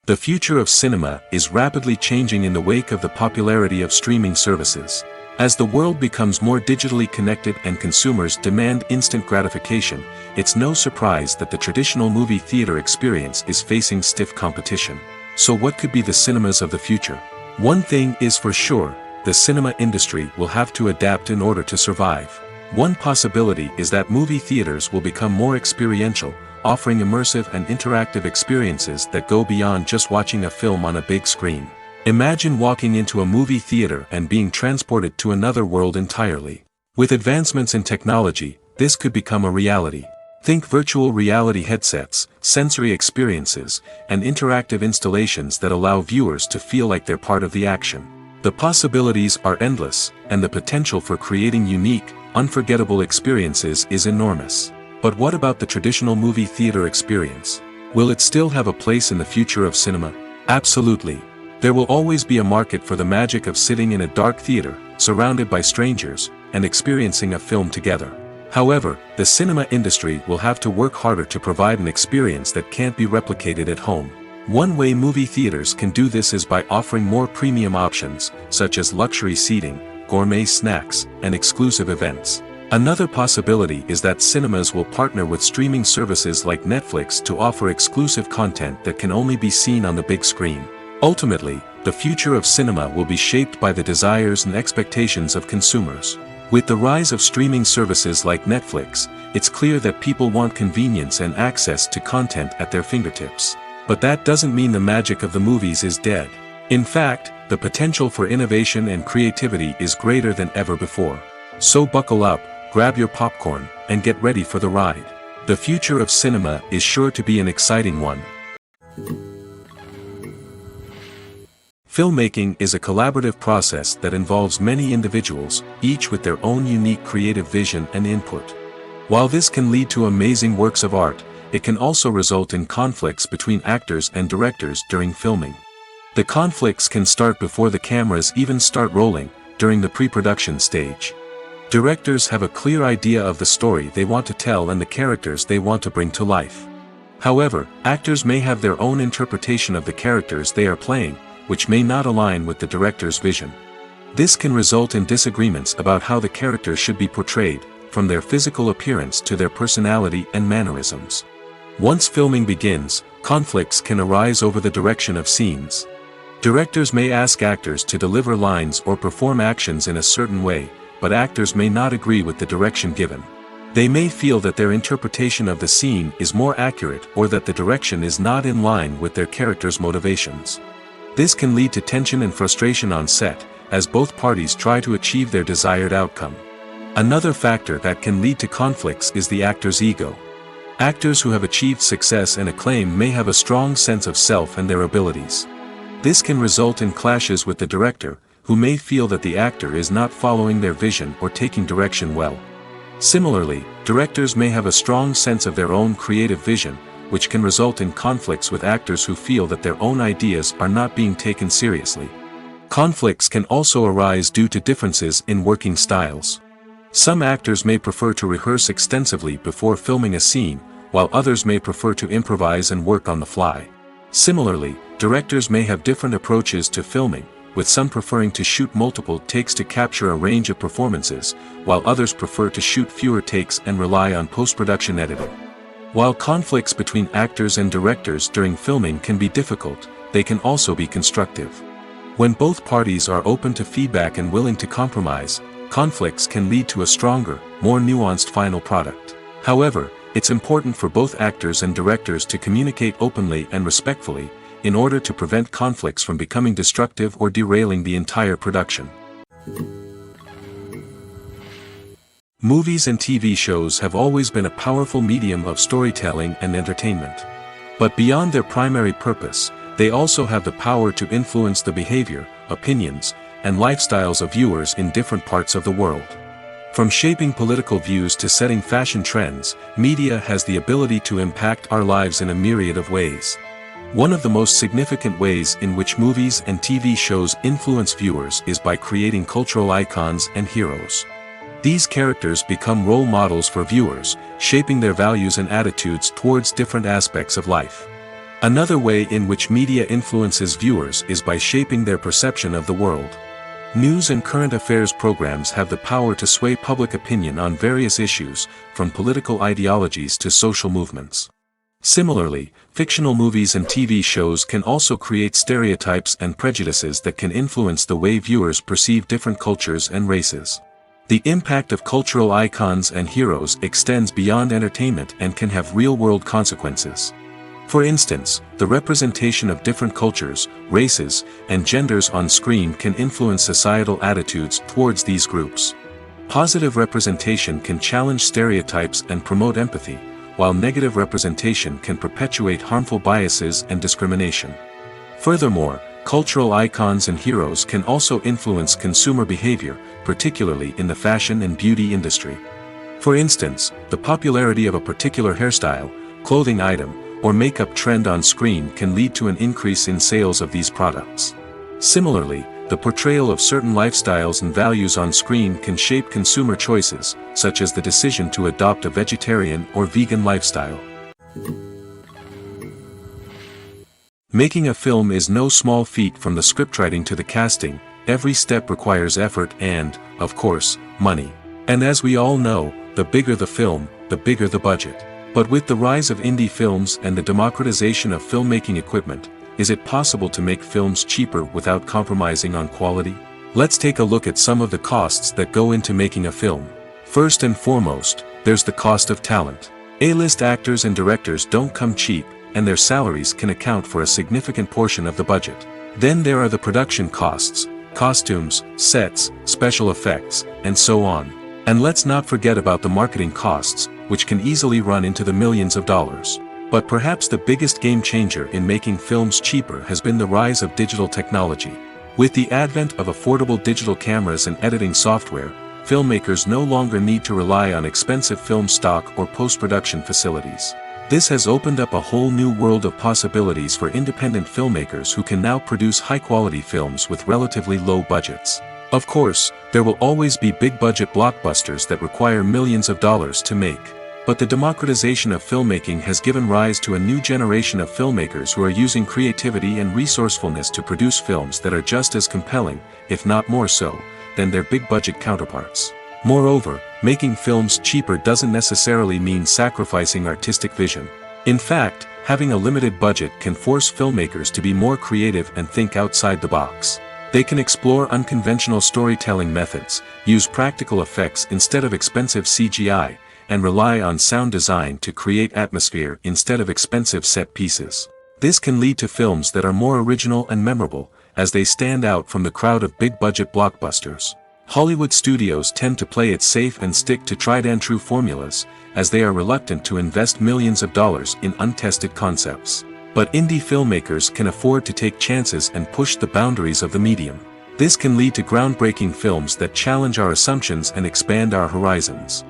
The future of cinema is rapidly changing in the wake of the popularity of streaming services. As the world becomes more digitally connected and consumers demand instant gratification, it's no surprise that the traditional movie theater experience is facing stiff competition. So what could be the cinemas of the future? One thing is for sure, the cinema industry will have to adapt in order to survive. One possibility is that movie theaters will become more experiential, offering immersive and interactive experiences that go beyond just watching a film on a big screen. Imagine walking into a movie theater and being transported to another world entirely. With advancements in technology, this could become a reality. Think virtual reality headsets, sensory experiences, and interactive installations that allow viewers to feel like they're part of the action. The possibilities are endless, and the potential for creating unique, unforgettable experiences is enormous. But what about the traditional movie theater experience? Will it still have a place in the future of cinema? Absolutely. There will always be a market for the magic of sitting in a dark theater, surrounded by strangers, and experiencing a film together. However, the cinema industry will have to work harder to provide an experience that can't be replicated at home. One way movie theaters can do this is by offering more premium options, such as luxury seating, gourmet snacks, and exclusive events. Another possibility is that cinemas will partner with streaming services like Netflix to offer exclusive content that can only be seen on the big screen. Ultimately, the future of cinema will be shaped by the desires and expectations of consumers. With the rise of streaming services like Netflix, it's clear that people want convenience and access to content at their fingertips. But that doesn't mean the magic of the movies is dead. In fact, the potential for innovation and creativity is greater than ever before. So buckle up, grab your popcorn, and get ready for the ride. The future of cinema is sure to be an exciting one. Filmmaking is a collaborative process that involves many individuals, each with their own unique creative vision and input. While this can lead to amazing works of art, it can also result in conflicts between actors and directors during filming. The conflicts can start before the cameras even start rolling, during the pre-production stage. Directors have a clear idea of the story they want to tell and the characters they want to bring to life. However, actors may have their own interpretation of the characters they are playing, which may not align with the director's vision. This can result in disagreements about how the characters should be portrayed, from their physical appearance to their personality and mannerisms. Once filming begins, conflicts can arise over the direction of scenes. Directors may ask actors to deliver lines or perform actions in a certain way, but actors may not agree with the direction given. They may feel that their interpretation of the scene is more accurate or that the direction is not in line with their character's motivations. This can lead to tension and frustration on set, as both parties try to achieve their desired outcome. Another factor that can lead to conflicts is the actor's ego. Actors who have achieved success and acclaim may have a strong sense of self and their abilities. This can result in clashes with the director, who may feel that the actor is not following their vision or taking direction well. Similarly, directors may have a strong sense of their own creative vision, which can result in conflicts with actors who feel that their own ideas are not being taken seriously. Conflicts can also arise due to differences in working styles. Some actors may prefer to rehearse extensively before filming a scene, while others may prefer to improvise and work on the fly. Similarly, directors may have different approaches to filming, with some preferring to shoot multiple takes to capture a range of performances, while others prefer to shoot fewer takes and rely on post-production editing. While conflicts between actors and directors during filming can be difficult, they can also be constructive. When both parties are open to feedback and willing to compromise, conflicts can lead to a stronger, more nuanced final product. However, it's important for both actors and directors to communicate openly and respectfully, in order to prevent conflicts from becoming destructive or derailing the entire production. Movies and TV shows have always been a powerful medium of storytelling and entertainment. But beyond their primary purpose, they also have the power to influence the behavior, opinions, and lifestyles of viewers in different parts of the world. From shaping political views to setting fashion trends, media has the ability to impact our lives in a myriad of ways. One of the most significant ways in which movies and TV shows influence viewers is by creating cultural icons and heroes. These characters become role models for viewers, shaping their values and attitudes towards different aspects of life. Another way in which media influences viewers is by shaping their perception of the world. News and current affairs programs have the power to sway public opinion on various issues, from political ideologies to social movements. Similarly, fictional movies and TV shows can also create stereotypes and prejudices that can influence the way viewers perceive different cultures and races. The impact of cultural icons and heroes extends beyond entertainment and can have real-world consequences. For instance, the representation of different cultures, races, and genders on screen can influence societal attitudes towards these groups. Positive representation can challenge stereotypes and promote empathy, while negative representation can perpetuate harmful biases and discrimination. Furthermore, Cultural icons and heroes can also influence consumer behavior, particularly in the fashion and beauty industry. For instance, the popularity of a particular hairstyle, clothing item, or makeup trend on screen can lead to an increase in sales of these products. Similarly, the portrayal of certain lifestyles and values on screen can shape consumer choices, such as the decision to adopt a vegetarian or vegan lifestyle. Making a film is no small feat. From the scriptwriting to the casting, every step requires effort and, of course, money. And as we all know, the bigger the film, the bigger the budget. But with the rise of indie films and the democratization of filmmaking equipment, is it possible to make films cheaper without compromising on quality? Let's take a look at some of the costs that go into making a film. First and foremost, there's the cost of talent. A-list actors and directors don't come cheap, and their salaries can account for a significant portion of the budget. Then there are the production costs, costumes, sets, special effects, and so on. And let's not forget about the marketing costs, which can easily run into the millions of dollars. But perhaps the biggest game changer in making films cheaper has been the rise of digital technology. With the advent of affordable digital cameras and editing software, filmmakers no longer need to rely on expensive film stock or post-production facilities. This has opened up a whole new world of possibilities for independent filmmakers who can now produce high-quality films with relatively low budgets. Of course, there will always be big-budget blockbusters that require millions of dollars to make. But the democratization of filmmaking has given rise to a new generation of filmmakers who are using creativity and resourcefulness to produce films that are just as compelling, if not more so, than their big-budget counterparts. Moreover, making films cheaper doesn't necessarily mean sacrificing artistic vision. In fact, having a limited budget can force filmmakers to be more creative and think outside the box. They can explore unconventional storytelling methods, use practical effects instead of expensive CGI, and rely on sound design to create atmosphere instead of expensive set pieces. This can lead to films that are more original and memorable, as they stand out from the crowd of big-budget blockbusters. Hollywood studios tend to play it safe and stick to tried-and-true formulas, as they are reluctant to invest millions of dollars in untested concepts. But indie filmmakers can afford to take chances and push the boundaries of the medium. This can lead to groundbreaking films that challenge our assumptions and expand our horizons.